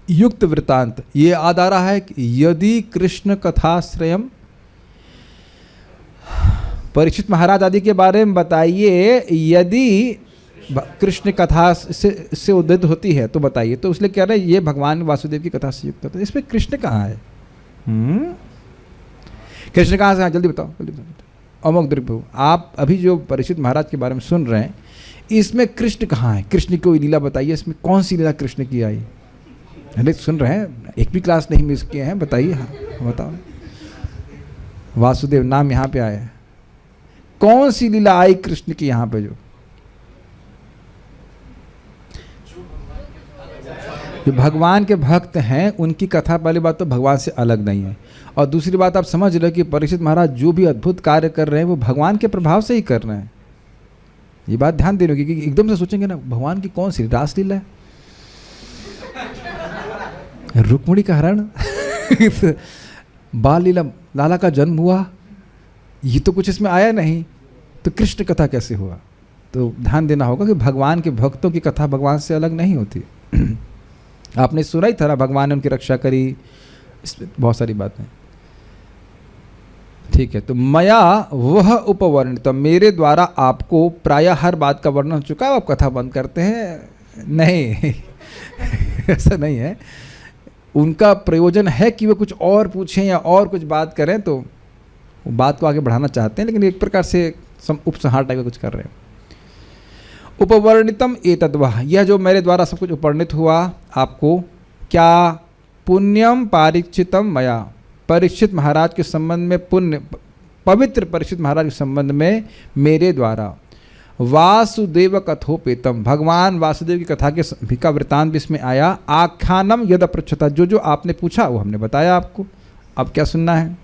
युक्त वृतांत। ये याद आ रहा है कि यदि कृष्ण कथाश्रयम, परीक्षित महाराज आदि के बारे में बताइए, यदि कृष्ण कथा से उद्धृत होती है तो बताइए। तो इसलिए कह रहे हैं ये भगवान वासुदेव की कथा से युक्त है। तो इसमें कृष्ण कहाँ है? कृष्ण कहाँ से है? जल्दी बताओ, जल्दी बताओ। अमोक द्रिप्रभु, आप अभी जो परीक्षित महाराज के बारे में सुन रहे हैं, इसमें कृष्ण कहाँ है? कृष्ण की कोई लीला बताइए, इसमें कौन सी लीला कृष्ण की आई? अरे सुन रहे हैं, एक भी क्लास नहीं मिस किए हैं, बताइए। हाँ बताओ। वासुदेव नाम यहाँ पे आया है, कौन सी लीला आई कृष्ण की यहाँ पे? जो भगवान के भक्त हैं उनकी कथा, पहली बात तो भगवान से अलग नहीं है, और दूसरी बात आप समझ रहे हो कि परीक्षित महाराज जो भी अद्भुत कार्य कर रहे हैं वो भगवान के प्रभाव से ही कर रहे हैं। ये बात ध्यान देने की, क्योंकि एकदम से सोचेंगे ना भगवान की कौन सी रासलीला है, रुक्मिणी का हरण बाल लीला, लाला का जन्म हुआ, ये तो कुछ इसमें आया नहीं, तो कृष्ण कथा कैसे हुआ? तो ध्यान देना होगा कि भगवान के भक्तों की कथा भगवान से अलग नहीं होती। आपने सुना ही था, भगवान ने उनकी रक्षा करी, इसमें बहुत सारी बातें। ठीक है, तो मया वह उपवर्णित, मेरे द्वारा आपको प्रायः हर बात का वर्णन हो चुका है। आप कथा बंद करते हैं? नहीं ऐसा नहीं है। उनका प्रयोजन है कि वे कुछ और पूछें या और कुछ बात करें, तो वो बात को आगे बढ़ाना चाहते हैं, लेकिन एक प्रकार से उपसंहार टाइप का कुछ कर रहे हैं। उपवर्णितम एतद्वः, यह जो मेरे द्वारा सब कुछ उपवर्णित हुआ आपको, क्या? पुण्यम पारीक्षितम मया, परीक्षित महाराज के संबंध में, पुण्य पवित्र परीक्षित महाराज के संबंध में मेरे द्वारा। वासुदेव कथोपेतम, भगवान वासुदेव की कथा के का वृतांत भी इसमें आया। आख्यानम यद अपृच्छता, जो जो आपने पूछा वो हमने बताया आपको। अब क्या सुनना है?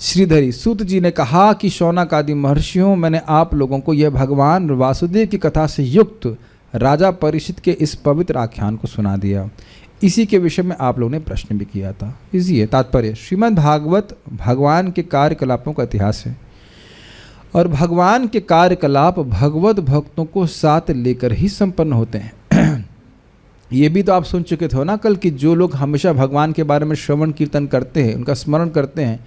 श्रीधरी, सूत जी ने कहा कि शौनक आदि महर्षियों, मैंने आप लोगों को यह भगवान वासुदेव की कथा से युक्त राजा परीक्षित के इस पवित्र आख्यान को सुना दिया। इसी के विषय में आप लोगों ने प्रश्न भी किया था। इसी है तात्पर्य। श्रीमद् भागवत भगवान के कार्यकलापों का इतिहास है, और भगवान के कार्यकलाप भगवत भक्तों को साथ लेकर ही संपन्न होते हैं। ये भी तो आप सुन चुके थे ना कल, कि जो लोग हमेशा भगवान के बारे में श्रवण कीर्तन करते हैं, उनका स्मरण करते हैं,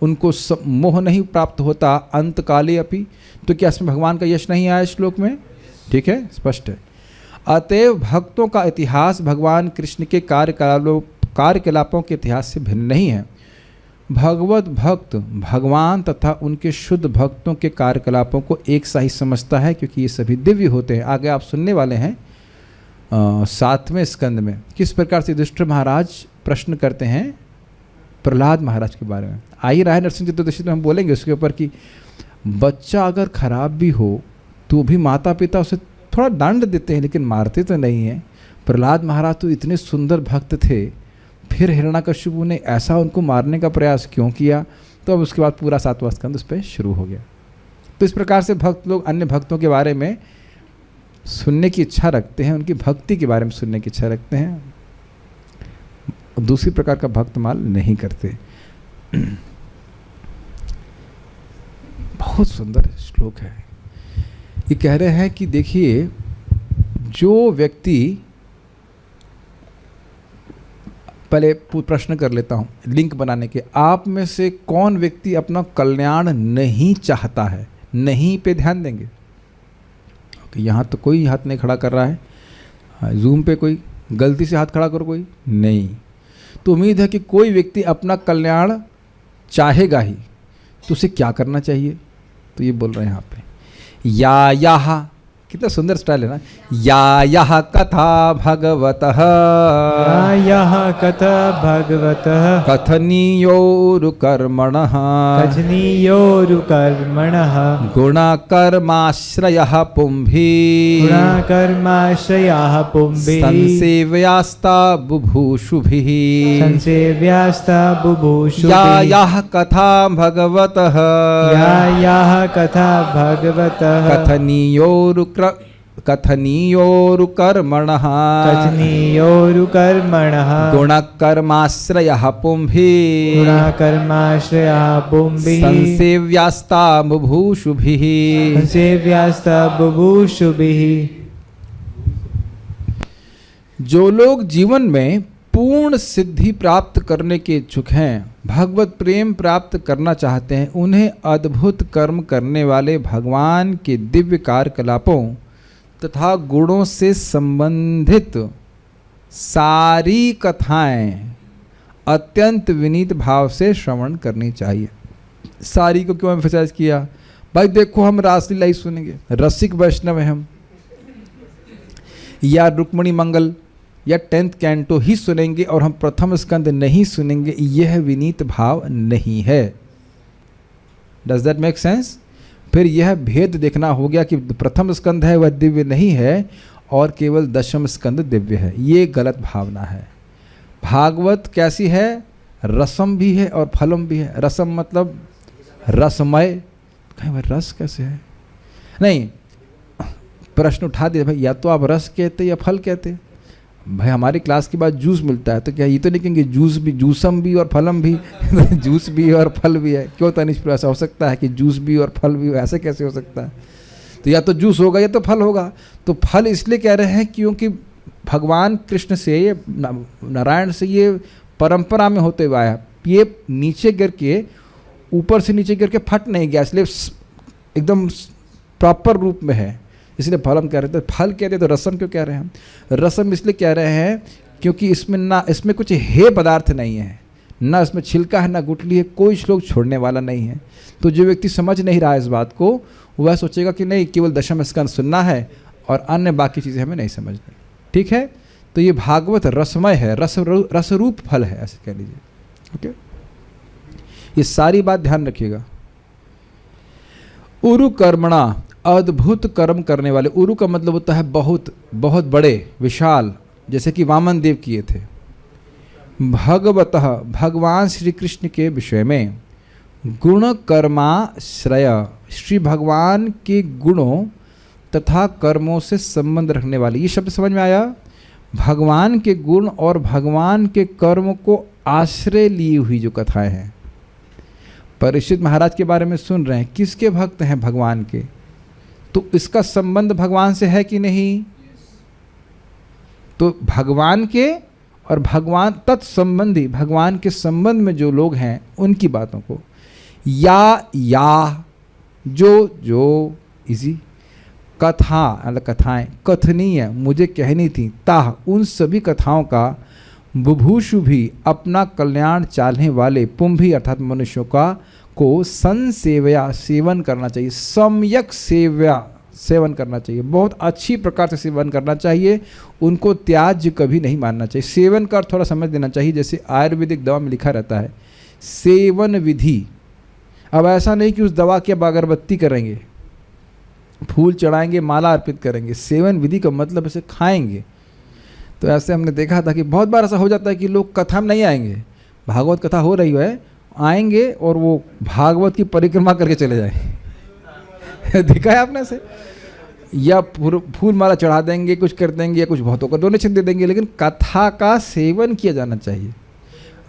उनको मोह नहीं प्राप्त होता अंतकाले अपि। तो क्या इसमें भगवान का यश नहीं आया श्लोक में? ठीक है, स्पष्ट है। अतएव भक्तों का इतिहास भगवान कृष्ण के कार्यकलापों के इतिहास से भिन्न नहीं है। भगवत भक्त भगवान तथा उनके शुद्ध भक्तों के कार्यकलापों को एक सा ही समझता है, क्योंकि ये सभी दिव्य होते हैं। आगे आप सुनने वाले हैं 7वें स्कंद में किस प्रकार से युधिष्ठिर महाराज प्रश्न करते हैं प्रहलाद महाराज के बारे में। आ ही रहा है नरसिंह चतुर्दशी में, हम बोलेंगे उसके ऊपर कि बच्चा अगर खराब भी हो तो भी माता पिता उसे थोड़ा दंड देते हैं लेकिन मारते तो नहीं हैं। प्रहलाद महाराज तो इतने सुंदर भक्त थे, फिर हिरण्यकशिपु ने ऐसा उनको मारने का प्रयास क्यों किया? तो अब उसके बाद पूरा 7वां स्कंद उस पर शुरू हो गया। तो इस प्रकार से भक्त लोग अन्य भक्तों के बारे में सुनने की इच्छा रखते हैं, उनकी भक्ति के बारे में सुनने की इच्छा रखते हैं, दूसरी प्रकार का भक्तमाल नहीं करते। बहुत सुंदर श्लोक है। ये कह रहे हैं कि देखिए, जो व्यक्ति, पहले प्रश्न कर लेता हूँ लिंक बनाने के, आप में से कौन व्यक्ति अपना कल्याण नहीं चाहता है? नहीं पे ध्यान देंगे। ओके, यहाँ तो कोई हाथ नहीं खड़ा कर रहा है। जूम पे कोई गलती से हाथ खड़ा करो, कोई नहीं। तो उम्मीद है कि कोई व्यक्ति अपना कल्याण चाहेगा ही। तो उसे क्या करना चाहिए? तो ये बोल रहे हैं यहाँ पे, या यह, कितना सुंदर स्टाइल है ना, या यह कथा भगवतः, या यह कथा भगवतः कथनीयोरुकर्मणः, कथनीयोरुकर्मणः गुणकर्माश्रयः पुंभिः, गुणकर्माश्रयः पुंभिः संसेव्यास्ता बुभूषुभिः, संसेव्यास्ता बुभूषुभिः। या यः कथा भगवतः, या यः कथा भगवतः कथनीयोरुकर्मणः, कथनीयोरुकर्मणः गुणकर्माश्रयः पुंभिः, गुणकर्माश्रयः पुंभिः संसेव्यास्ता बुभूषुभिः, संसेव्यास्ता बुभूषुभिः। जो लोग जीवन में पूर्ण सिद्धि प्राप्त करने के इच्छुक हैं, भगवत प्रेम प्राप्त करना चाहते हैं, उन्हें अद्भुत कर्म करने वाले भगवान के दिव्य कार्यकलापों तथा गुणों से संबंधित सारी कथाएं अत्यंत विनीत भाव से श्रवण करनी चाहिए। सारी को क्यों एम्फसाइज किया? भाई देखो, हम रासलीला ही सुनेंगे, रसिक वैष्णव हैं हम, या रुक्मणी मंगल या 10th कैंटो ही सुनेंगे और हम प्रथम स्कंद नहीं सुनेंगे, यह विनीत भाव नहीं है। Does that make sense? फिर यह भेद देखना हो गया कि प्रथम स्कंद है वह दिव्य नहीं है और केवल 10वें स्कंद दिव्य है, ये गलत भावना है। भागवत कैसी है? रसम भी है और फलम भी है। रसम मतलब रसमय। कहीं भाई रस कैसे है? नहीं, प्रश्न उठा दिया भाई, या तो आप रस कहते या फल कहते। भाई हमारी क्लास के बाद जूस मिलता है, तो क्या ये तो नहीं कहेंगे जूस भी, जूसम भी और फलम भी जूस भी और फल भी है? क्यों तनिष्ठ, ऐसा हो सकता है कि जूस भी और फल भी हो? ऐसे कैसे हो सकता है? तो या तो जूस होगा या तो फल होगा। तो फल इसलिए कह रहे हैं क्योंकि भगवान कृष्ण से, ये नारायण से ये परंपरा में होते हुआ है, ये नीचे गिर के, ऊपर से नीचे गिर के फट नहीं गया, इसलिए एकदम प्रॉपर रूप में है, इसलिए फलम कह रहे थे। फल कहते तो रसम क्यों कह रहे हैं हम? रसम इसलिए कह रहे हैं क्योंकि इसमें कुछ हेय पदार्थ नहीं है, ना इसमें छिलका है ना गुठली है, कोई श्लोक छोड़ने वाला नहीं है। तो जो व्यक्ति समझ नहीं रहा है इस बात को, वह सोचेगा कि नहीं केवल 10वें स्कंद सुनना है और अन्य बाकी चीज़ें हमें नहीं समझनी। ठीक है, तो ये भागवत रसमय है, रसरूप फल है, ऐसे कह लीजिए। ओके, ये सारी बात ध्यान रखिएगा। उरु कर्मणा, अद्भुत कर्म करने वाले। उरु का मतलब होता है बहुत, बहुत बड़े, विशाल, जैसे कि वामन देव किए थे। भगवतः, भगवान श्री कृष्ण के विषय में। गुण कर्माश्रय, श्री भगवान के गुणों तथा कर्मों से संबंध रखने वाली। ये शब्द समझ में आया? भगवान के गुण और भगवान के कर्म को आश्रय ली हुई जो कथाएं हैं। परीक्षित महाराज के बारे में सुन रहे हैं, किसके भक्त हैं? भगवान के। तो इसका संबंध भगवान से है कि नहीं? तो भगवान के और भगवान तत्संबंधी, भगवान के संबंध में जो लोग हैं उनकी बातों को, या जो इसी कथा, मतलब कथाएं, कथनीय, मुझे कहनी थी, ताह, उन सभी कथाओं का बुभूषु भी, अपना कल्याण चाहने वाले पुंभी अर्थात मनुष्यों का को संसेवया, सेवन करना चाहिए। सम्यक सेव्या, सेवन करना चाहिए, बहुत अच्छी प्रकार से सेवन करना चाहिए, उनको त्याज्य कभी नहीं मानना चाहिए। सेवन का थोड़ा समझ देना चाहिए, जैसे आयुर्वेदिक दवा में लिखा रहता है सेवन विधि। अब ऐसा नहीं कि उस दवा की अब अगरबत्ती करेंगे, फूल चढ़ाएंगे, माला अर्पित करेंगे। सेवन विधि का मतलब इसे खाएंगे। तो ऐसे हमने देखा था कि बहुत बार ऐसा हो जाता है कि लोग कथा में नहीं आएंगे, भागवत कथा हो रही है, आएंगे और वो भागवत की परिक्रमा करके चले जाए देखा है आपने से? या फूल माला चढ़ा देंगे, कुछ कर देंगे, या कुछ बहुतों को डोनेशन दे देंगे, लेकिन कथा का सेवन किया जाना चाहिए।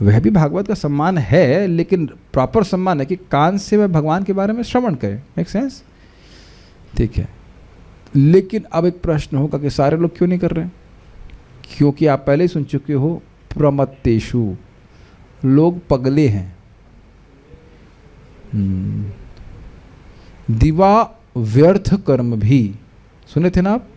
वह भी भागवत का सम्मान है, लेकिन प्रॉपर सम्मान है कि कान से वह भगवान के बारे में श्रवण करें। Make sense? ठीक है। लेकिन अब एक प्रश्न होगा कि सारे लोग क्यों नहीं कर रहे हैं? क्योंकि आप पहले ही सुन चुके हो, प्रमत्तेषु, लोग पगले हैं। दिवा व्यर्थ कर्म भी, सुने थे ना आप?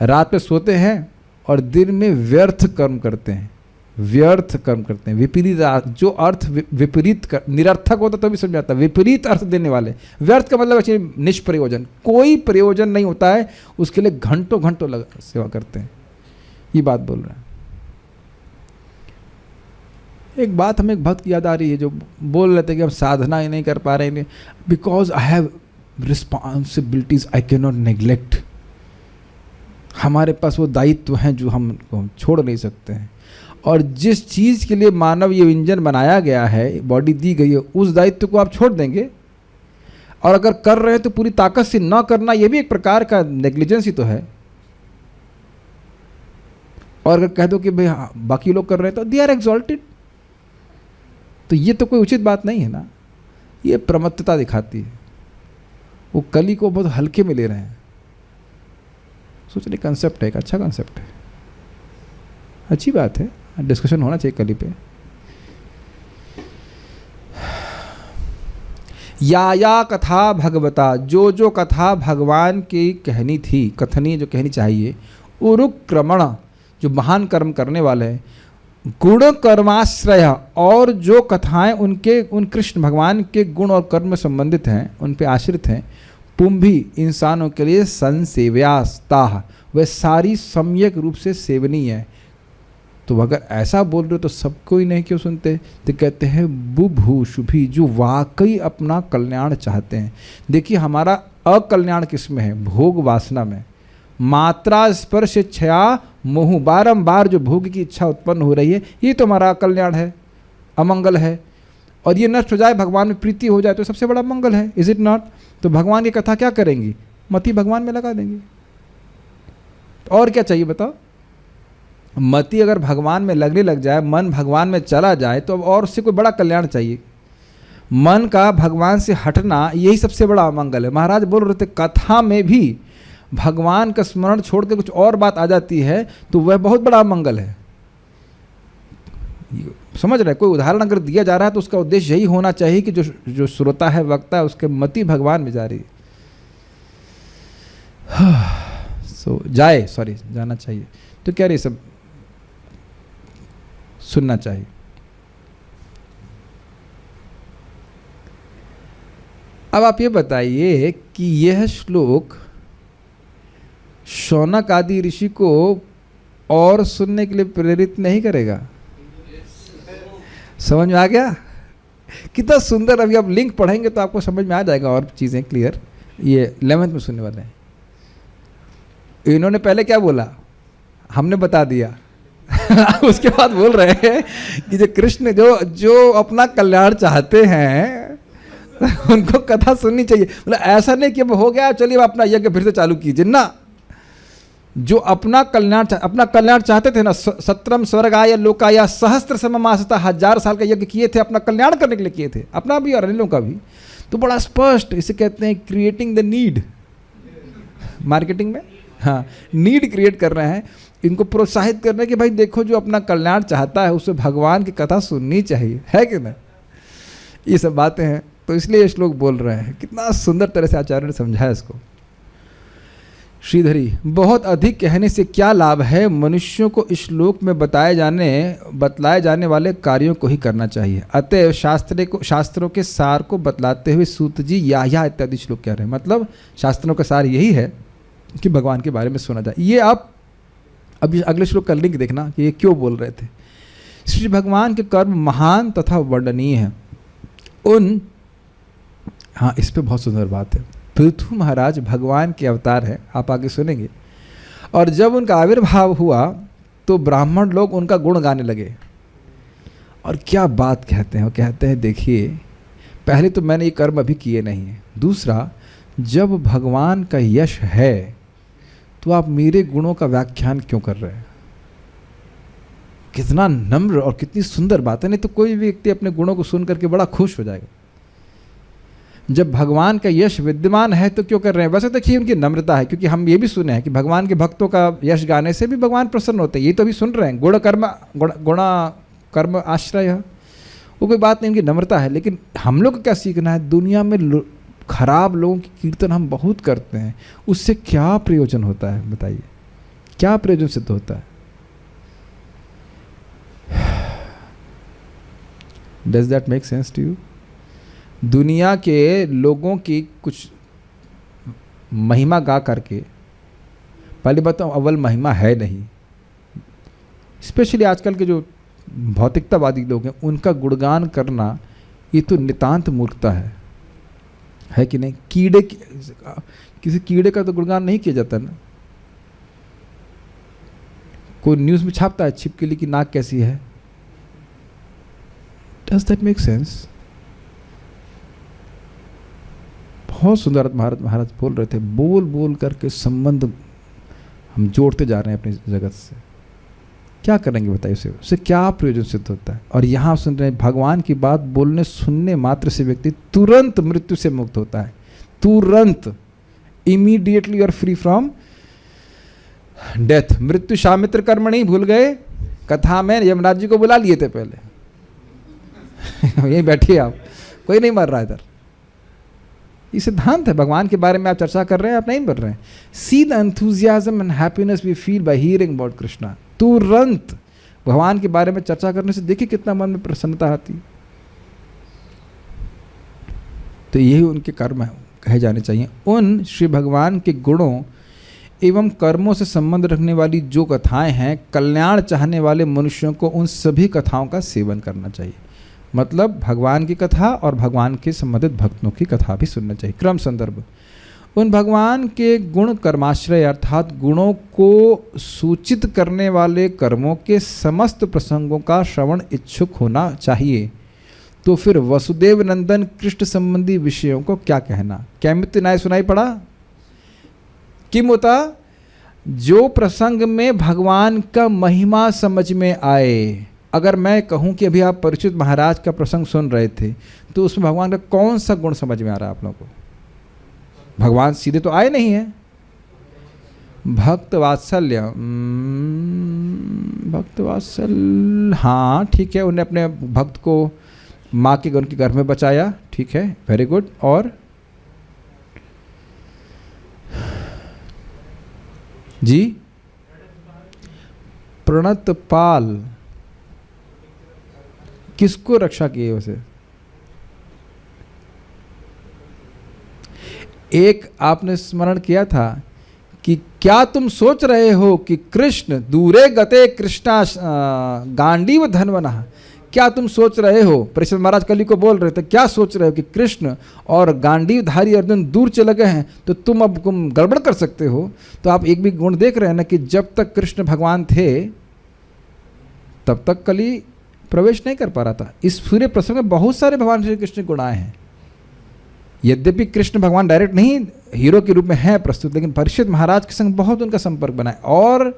रात में सोते हैं और दिन में व्यर्थ कर्म करते हैं, व्यर्थ कर्म करते हैं, विपरीत। जो अर्थ विपरीत निरर्थक होता तो भी समझ आता, विपरीत अर्थ देने वाले। व्यर्थ का मतलब अच्छे निष्प्रयोजन, कोई प्रयोजन नहीं होता है, उसके लिए घंटों घंटों सेवा करते हैं। ये बात बोल रहे हैं। एक बात हमें एक भक्त याद आ रही है जो बोल रहे थे कि हम साधना ही नहीं कर पा रहे हैं, because I have responsibilities I can not neglect. हमारे पास वो दायित्व हैं जो हम छोड़ नहीं सकते हैं। और जिस चीज़ के लिए मानव ये इंजन बनाया गया है, बॉडी दी गई है, उस दायित्व को आप छोड़ देंगे। और अगर कर रहे हैं तो पूरी ताकत से ना करना, ये भी एक प्रकार का नेग्लिजेंस ही तो है। और अगर कह दो कि भाई हाँ, बाकी लोग कर रहे हैं तो दे आर एक्सॉल्टेड, तो ये तो कोई उचित बात नहीं है ना। ये प्रमत्तता दिखाती है। वो कली को बहुत हल्के में ले रहे हैं। सोचने कंसेप्ट है, एक अच्छा कंसेप्ट है, अच्छी बात है, डिस्कशन होना चाहिए कली पे। या कथा भगवता, जो कथा भगवान की कहनी थी, कथनी जो कहनी चाहिए, उरुक्रमण, जो महान कर्म करने वाले हैं, गुण कर्माश्रय, और जो कथाएं उन कृष्ण भगवान के गुण और कर्म में संबंधित हैं, उन पे आश्रित हैं, पुंभी, इंसानों के लिए संसेव्यास्ताः, वे सारी सम्यक रूप से सेवनीय है। तो अगर ऐसा बोल रहे हो तो सबको ही नहीं क्यों सुनते? तो कहते हैं बुभूषुभि, जो वाकई अपना कल्याण चाहते हैं। देखिए हमारा अकल्याण किस में है? भोग वासना में। मात्रा स्पर्श इच्छा मोह, बारंबार जो भोग की इच्छा उत्पन्न हो रही है, ये तो हमारा कल्याण है, अमंगल है। और ये नष्ट हो जाए, भगवान में प्रीति हो जाए, तो सबसे बड़ा मंगल है। Is it not? तो भगवान की कथा क्या करेंगी? मति भगवान में लगा देंगे। और क्या चाहिए बताओ? मति अगर भगवान में लगने लग जाए, मन भगवान में चला जाए, तो अब और उससे कोई बड़ा कल्याण चाहिए? मन का भगवान से हटना, यही सबसे बड़ा अमंगल है। महाराज बोल रहे थे कथा में भी भगवान का स्मरण छोड़ के कुछ और बात आ जाती है तो वह बहुत बड़ा अमंगल है। समझ रहे? कोई उदाहरण अगर दिया जा रहा है तो उसका उद्देश्य यही होना चाहिए कि जो श्रोता है, वक्ता है, उसके मति भगवान में जा रही है। जाना चाहिए। तो क्या रही सब सुनना चाहिए। अब आप ये बताइए कि यह श्लोक शौनक आदि ऋषि को और सुनने के लिए प्रेरित नहीं करेगा? समझ में आ गया? कितना सुंदर। अभी आप लिंक पढ़ेंगे तो आपको समझ में आ जाएगा और चीज़ें क्लियर। ये 11th में सुनने वाले हैं। इन्होंने पहले क्या बोला, हमने बता दिया उसके बाद बोल रहे हैं कि जो कृष्ण जो अपना कल्याण चाहते हैं उनको कथा सुननी चाहिए। मतलब ऐसा नहीं कि अब हो गया चलिए अपना यज्ञ फिर से चालू कीजिए ना। जो अपना कल्याण चाहते थे ना, सत्रम स्वर्गाय लोकाय सहस्त्र सममासता, 1000 साल का यज्ञ किए थे, अपना कल्याण करने के लिए किए थे, अपना भी और अन्यों का भी। तो बड़ा स्पष्ट, इसे कहते हैं क्रिएटिंग द नीड। मार्केटिंग में हाँ, नीड क्रिएट कर रहे हैं, इनको प्रोत्साहित कर रहे हैं कि भाई देखो जो अपना कल्याण चाहता है उसे भगवान की कथा सुननी चाहिए, है कि नहीं? ये सब बातें हैं। तो इसलिए ये श्लोक बोल रहे हैं। कितना सुंदर तरह से आचार्य ने समझाया इसको। श्रीधरी, बहुत अधिक कहने से क्या लाभ है? मनुष्यों को इस श्लोक में बतलाए जाने वाले कार्यों को ही करना चाहिए। अतएव शास्त्रों के सार को बतलाते हुए सूत जी या इत्यादि श्लोक कह रहे हैं। मतलब शास्त्रों का सार यही है कि भगवान के बारे में सुना जाए। ये आप अभी अगले श्लोक का लिंक देखना कि ये क्यों बोल रहे थे। श्री भगवान के कर्म महान तथा वर्णनीय हैं। हाँ, इस पे बहुत सुंदर बात है। पृथु महाराज भगवान के अवतार हैं, आप आगे सुनेंगे। और जब उनका आविर्भाव हुआ तो ब्राह्मण लोग उनका गुण गाने लगे। और क्या बात कहते हैं, वो कहते हैं देखिए पहले तो मैंने ये कर्म अभी किए नहीं है, दूसरा जब भगवान का यश है तो आप मेरे गुणों का व्याख्यान क्यों कर रहे हैं। कितना नम्र और कितनी सुंदर बात है। नहीं तो कोई भी व्यक्ति अपने गुणों को सुन करके बड़ा खुश हो जाएगा। जब भगवान का यश विद्यमान है तो क्यों कर रहे हैं। वैसे देखिए उनकी नम्रता है, क्योंकि हम ये भी सुने हैं कि भगवान के भक्तों का यश गाने से भी भगवान प्रसन्न होते हैं। ये तो अभी सुन रहे हैं, गुणा कर्म आश्रय, वो कोई बात नहीं, उनकी नम्रता है। लेकिन हम लोग को क्या सीखना है, दुनिया में खराब लोगों की कीर्तन हम बहुत करते हैं, उससे क्या प्रयोजन होता है बताइए, क्या प्रयोजन सिद्ध होता है। Does that make sense to you. दुनिया के लोगों की कुछ महिमा गा करके, पहले बताऊं अव्वल महिमा है नहीं, स्पेशली आजकल के जो भौतिकतावादी लोग हैं उनका गुणगान करना ये तो नितांत मूर्खता है कि नहीं। किसी कीड़े का तो गुणगान नहीं किया जाता ना। कोई न्यूज़ में छापता है छिपकली की नाक कैसी है। Does that make sense. बहुत सुंदर महाराज बोल रहे थे, बोल बोल करके संबंध हम जोड़ते जा रहे हैं अपनी जगत से। क्या करेंगे बताइए, उससे क्या प्रयोजन सिद्ध होता है। और यहाँ सुन रहे हैं भगवान की बात बोलने सुनने मात्र से व्यक्ति तुरंत मृत्यु से मुक्त होता है, तुरंत, इमीडिएटली और फ्री फ्रॉम डेथ। मृत्यु शामित्र कर्म नहीं भूल गए, कथा में यमराज जी को बुला लिए थे पहले। यहीं बैठिए आप, कोई नहीं मर रहा इधर। ये सिद्धांत है, भगवान के बारे में आप चर्चा कर रहे हैं, आप नहीं बोल रहे हैं। See the enthusiasm and happiness we feel by hearing about Krishna. तुरंत भगवान के बारे में चर्चा करने से देखिए कितना मन में प्रसन्नता आती। तो यही उनके कर्म कहे जाने चाहिए। उन श्री भगवान के गुणों एवं कर्मों से संबंध रखने वाली जो कथाएं हैं, कल्याण चाहने वाले मनुष्यों को उन सभी कथाओं का सेवन करना चाहिए। मतलब भगवान की कथा और भगवान के संबंधित भक्तों की कथा भी सुनना चाहिए। क्रम संदर्भ, उन भगवान के गुण कर्माश्रय अर्थात गुणों को सूचित करने वाले कर्मों के समस्त प्रसंगों का श्रवण इच्छुक होना चाहिए। तो फिर वसुदेव नंदन कृष्ण संबंधी विषयों को क्या कहना। कैमित न्याय सुनाई पड़ा। किम होता, जो प्रसंग में भगवान का महिमा समझ में आए। अगर मैं कहूं कि अभी आप परीक्षित महाराज का प्रसंग सुन रहे थे तो उसमें भगवान का कौन सा गुण समझ में आ रहा है आप लोगों को। भगवान सीधे तो आए नहीं है। भक्त वात्सल्य, भक्त वात्सल्य, हाँ ठीक है, उन्हें अपने भक्त को माँ के उनके घर में बचाया, ठीक है, वेरी गुड। और जी प्रणतपाल, किसको रक्षा किए उसे। एक आपने स्मरण किया था कि क्या तुम सोच रहे हो कि कृष्ण दूरे गते कृष्णा गांडीव धनवना। क्या तुम सोच रहे हो, परीक्षित महाराज कली को बोल रहे थे, क्या सोच रहे हो कि कृष्ण और गांडीवधारी अर्जुन दूर चले गए हैं तो तुम अब गड़बड़ कर सकते हो। तो आप एक भी गुण देख रहे हैं ना कि जब तक कृष्ण भगवान थे तब तक कली प्रवेश नहीं कर पा रहा था। इस पूरे प्रसंग में बहुत सारे भगवान श्री कृष्ण गुण आए हैं। यद्यपि कृष्ण भगवान डायरेक्ट नहीं हीरो के रूप में है प्रस्तुत, लेकिन परीक्षित महाराज के संग बहुत उनका संपर्क बना है। और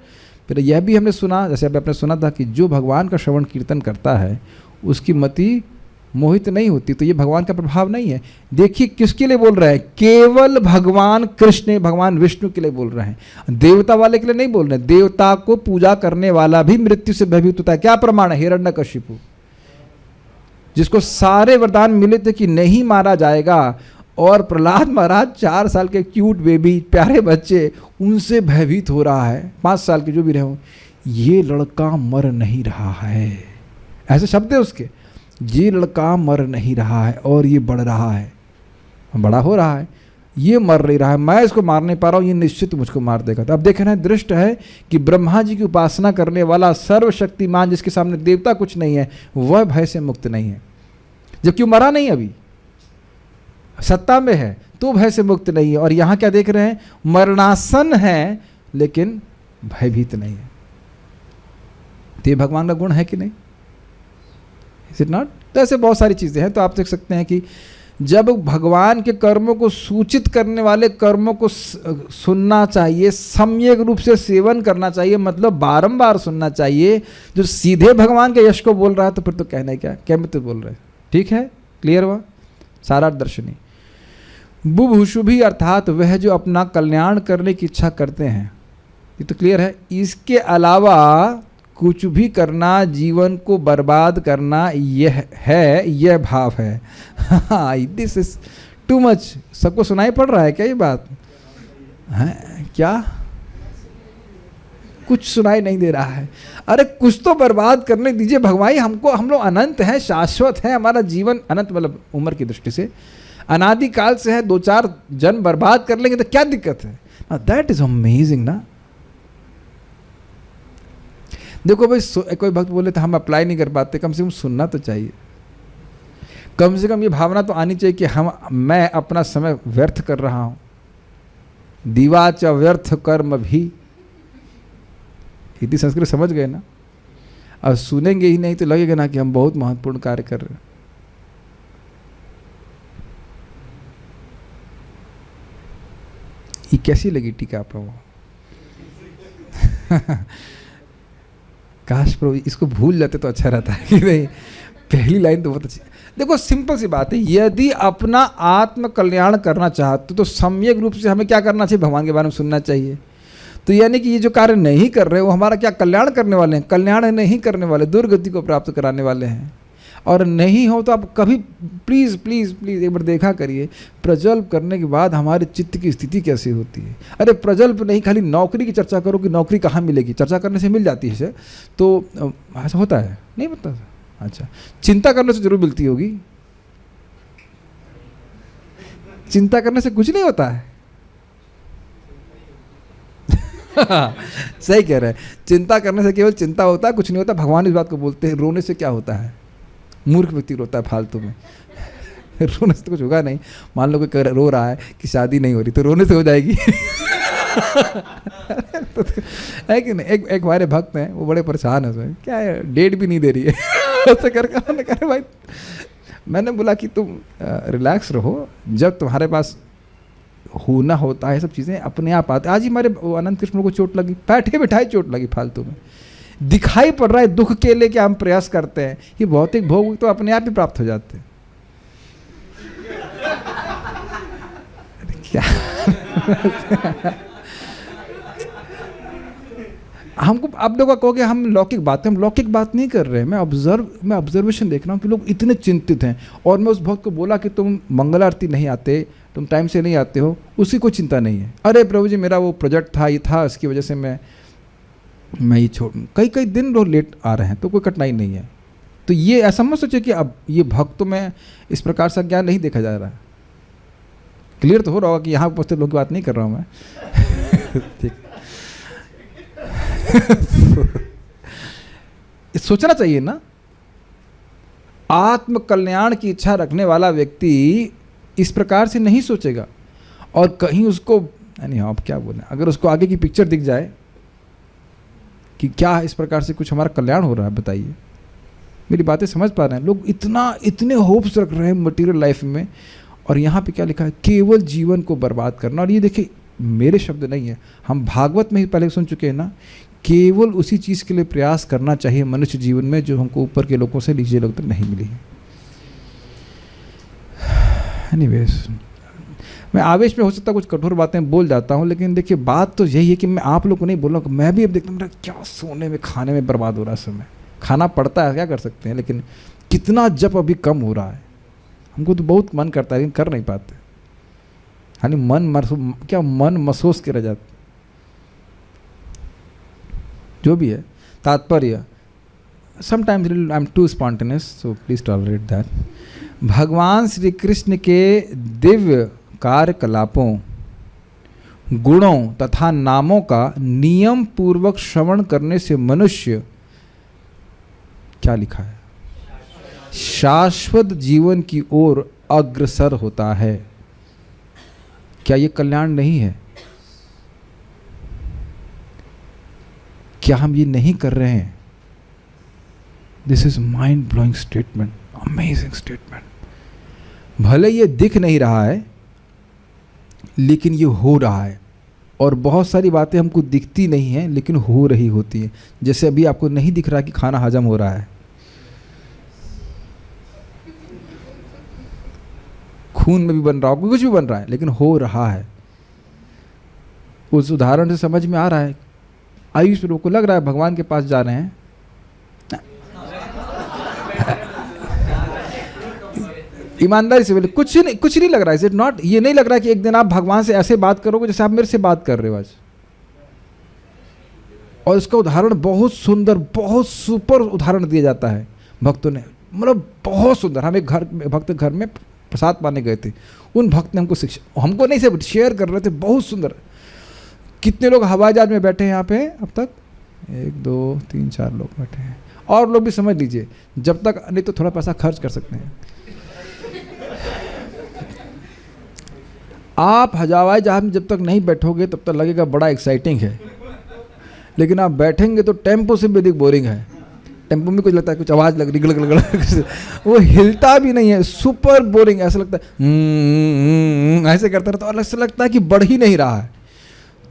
फिर यह भी हमने सुना, जैसे अभी आपने सुना था कि जो भगवान का श्रवण कीर्तन करता है उसकी मति मोहित नहीं होती। तो ये भगवान का प्रभाव नहीं है। देखिए किसके लिए बोल रहे हैं, केवल भगवान कृष्ण भगवान विष्णु के लिए बोल रहे हैं, देवता वाले के लिए नहीं बोल रहे हैं। देवता को पूजा करने वाला भी मृत्यु से भयभीत होता है। क्या प्रमाण है, हिरण्यकशिपु जिसको सारे वरदान मिले थे कि नहीं मारा जाएगा, और प्रहलाद महाराज 4 साल के क्यूट बेबी प्यारे बच्चे उनसे भयभीत हो रहा है, 5 साल के जो भी रहे हो, ये लड़का मर नहीं रहा है, ऐसे शब्द है उसके, ये लड़का मर नहीं रहा है और ये बढ़ रहा है, बड़ा हो रहा है, ये मर नहीं रहा है, मैं इसको मार नहीं पा रहा हूँ, ये निश्चित मुझको मार देगा। तो अब देखना है, दृष्ट है कि ब्रह्मा जी की उपासना करने वाला सर्वशक्तिमान जिसके सामने देवता कुछ नहीं है, वह भय से मुक्त नहीं है, जबकि वो मरा नहीं। सत्ता में है तो भय से मुक्त नहीं है। और यहाँ क्या देख रहे हैं, मरणासन है लेकिन भयभीत नहीं है। तो ये भगवान का गुण है कि नहीं? Is it not? तो ऐसे बहुत सारी चीज़ें हैं। तो आप देख सकते हैं कि जब भगवान के कर्मों को सूचित करने वाले कर्मों को सुनना चाहिए, सम्यक रूप से सेवन करना चाहिए, मतलब बारंबार सुनना चाहिए। जो सीधे भगवान के यश को बोल रहा है तो फिर तो कहना है क्या मित्र बोल रहे हैं। ठीक है, क्लियर हुआ? सारा दर्शनी बुभुषुभि अर्थात वह जो अपना कल्याण करने की इच्छा करते हैं, ये तो क्लियर है। इसके अलावा कुछ भी करना जीवन को बर्बाद करना यह भाव है। This is too much. सबको सुनाई पड़ रहा है क्या ये बात? है क्या? कुछ सुनाई नहीं दे रहा है। अरे कुछ तो बर्बाद करने दीजिए भगवान हमको। हम लोग अनंत हैं, शाश्वत है हमारा जीवन। अनंत मतलब उम्र की दृष्टि से अनादिकाल से है। 2-4 जन्म बर्बाद कर लेंगे तो क्या दिक्कत है? दैट इज अमेजिंग ना। देखो भाई, कोई भक्त बोले तो हम अप्लाई नहीं कर पाते, कम से कम सुनना तो चाहिए। कम से कम ये भावना तो आनी चाहिए कि मैं अपना समय व्यर्थ कर रहा हूं। दीवाच व्यर्थ कर्म भी, इतनी संस्कृत समझ गए ना। और सुनेंगे ही नहीं तो लगेगा ना कि हम बहुत महत्वपूर्ण कार्य कर रहे हैं। ये कैसी लगी टीका आप लोगों को? काश प्रभु इसको भूल जाते तो अच्छा रहता है कि नहीं। पहली लाइन तो बहुत अच्छी। देखो सिंपल सी बात है, यदि अपना आत्म कल्याण करना चाहते तो सम्यक रूप से हमें क्या करना चाहिए? भगवान के बारे में सुनना चाहिए। तो यानी कि ये जो कार्य नहीं कर रहे वो हमारा क्या कल्याण करने वाले हैं? कल्याण नहीं करने वाले, दुर्गति को प्राप्त कराने वाले हैं। और नहीं हो तो आप कभी प्लीज़ प्लीज़ प्लीज़ एक बार देखा करिए, प्रजल्प करने के बाद हमारे चित्त की स्थिति कैसी होती है। अरे प्रजल्प नहीं, खाली नौकरी की चर्चा करो कि नौकरी कहाँ मिलेगी। चर्चा करने से मिल जाती है, तो ऐसा होता है? नहीं पता। अच्छा, चिंता करने से जरूर मिलती होगी। चिंता करने से कुछ नहीं होता है। सही कह रहे हैं, चिंता करने से केवल चिंता होता है, कुछ नहीं होता। भगवान इस बात को बोलते हैं, रोने से क्या होता है? मूर्ख व्यक्ति रोता है फालतू में। रोने से तो कुछ होगा नहीं। मान लो कोई रो रहा है कि शादी नहीं हो रही, तो रोने से हो जाएगी। है कि नहीं? एक हमारे भक्त हैं, वो बड़े परेशान है उसमें, क्या है डेट भी नहीं दे रही है। ऐसे करके मैंने कहा भाई, मैंने बोला कि तुम रिलैक्स रहो, जब तुम्हारे पास होना होता है सब चीज़ें अपने आप आते। आज ही हमारे अनंत कृष्ण को चोट लगी, बैठे बिठाए चोट लगी फालतू में। दिखाई पड़ रहा है दुख के लिए कि हम प्रयास करते हैं, ये भौतिक भोग तो अपने आप ही प्राप्त हो जाते हैं। क्या हमको आप लोगों का कहोगे हम लौकिक बात नहीं कर रहे हैं। मैं ऑब्जर्वेशन देख रहा हूँ कि लोग इतने चिंतित हैं। और मैं उस भक्त को बोला कि तुम मंगल आरती नहीं आते, तुम टाइम से नहीं आते हो, उसी को चिंता नहीं है। अरे प्रभु जी मेरा वो प्रोजेक्ट था, ये था, इसकी वजह से मैं ये छोड़ कई दिन लोग लेट आ रहे हैं, तो कोई कठिनाई नहीं है। तो ये ऐसा मत सोचे कि अब ये भक्तों में इस प्रकार से ज्ञान नहीं देखा जा रहा है। क्लियर तो हो रहा होगा कि यहाँ उपस्थित लोगों की बात नहीं कर रहा हूँ मैं। ठीक। सोचना चाहिए ना। आत्म कल्याण की इच्छा रखने वाला व्यक्ति इस प्रकार से नहीं सोचेगा। और कहीं उसको नहीं, आप क्या बोलें, अगर उसको आगे की पिक्चर दिख जाए कि क्या इस प्रकार से कुछ हमारा कल्याण हो रहा है, बताइए। मेरी बातें समझ पा रहे हैं? लोग इतने होप्स रख रहे हैं मटेरियल लाइफ में, और यहाँ पे क्या लिखा है? केवल जीवन को बर्बाद करना। और ये देखिए मेरे शब्द नहीं है, हम भागवत में ही पहले सुन चुके हैं ना। केवल उसी चीज़ के लिए प्रयास करना चाहिए मनुष्य जीवन में जो हमको ऊपर के लोगों से नीचे लोग तक नहीं मिली है। एनीवेज, मैं आवेश में हो सकता कुछ कठोर बातें बोल जाता हूँ, लेकिन देखिए बात तो यही है कि मैं आप लोग को नहीं बोल रहा हूँ। मैं भी अब देखता हूँ मेरा क्या सोने में खाने में बर्बाद हो रहा है समय। खाना पड़ता है, क्या कर सकते हैं, लेकिन कितना जप अभी कम हो रहा है। हमको तो बहुत मन करता है लेकिन कर नहीं पाते। यानी मन महसूस के रह जाते। जो भी है तात्पर्य, sometimes I am too spontaneous, so please tolerate that. भगवान श्री कृष्ण के दिव्य कार्यकलापों, गुणों तथा नामों का नियम पूर्वक श्रवण करने से मनुष्य, क्या लिखा है, शाश्वत जीवन की ओर अग्रसर होता है। क्या ये कल्याण नहीं है? क्या हम ये नहीं कर रहे हैं? This is mind blowing statement, amazing statement. भले ये दिख नहीं रहा है लेकिन ये हो रहा है, और बहुत सारी बातें हमको दिखती नहीं हैं लेकिन हो रही होती हैं। जैसे अभी आपको नहीं दिख रहा कि खाना हजम हो रहा है, खून में भी बन रहा हो, कुछ भी बन रहा है, लेकिन हो रहा है। उस उदाहरण से समझ में आ रहा है। आयुष प्रभु को लग रहा है भगवान के पास जा रहे हैं, ईमानदारी से बोले कुछ नहीं लग रहा है। Is it not? ये नहीं लग रहा है कि एक दिन आप भगवान से ऐसे बात करोगे जैसे आप मेरे से बात कर रहे हो आज। और इसका उदाहरण बहुत सुंदर, बहुत सुपर उदाहरण दिया जाता है भक्तों ने, मतलब बहुत सुंदर। हम एक भक्त घर में प्रसाद पाने गए थे, उन भक्त ने हमको शिक्षा, हमको नहीं सब शेयर कर रहे थे, बहुत सुंदर। कितने लोग हवाई जहाज में बैठे हैं यहाँ पे अब तक? 1 2 3 4 लोग बैठे हैं, और लोग भी समझ लीजिए, जब तक नहीं तो थोड़ा पैसा खर्च कर सकते हैं। आप हवाई जहाज में जब तक नहीं बैठोगे तब तक लगेगा बड़ा एक्साइटिंग है, लेकिन आप बैठेंगे तो टेम्पो से भी अधिक बोरिंग है। टेम्पो में कुछ लगता है, कुछ आवाज़ लग रही गड़, वो हिलता भी नहीं है, सुपर बोरिंग। ऐसा लगता है ऐसे करता रहता है, और ऐसा लगता है कि बढ़ ही नहीं रहा है।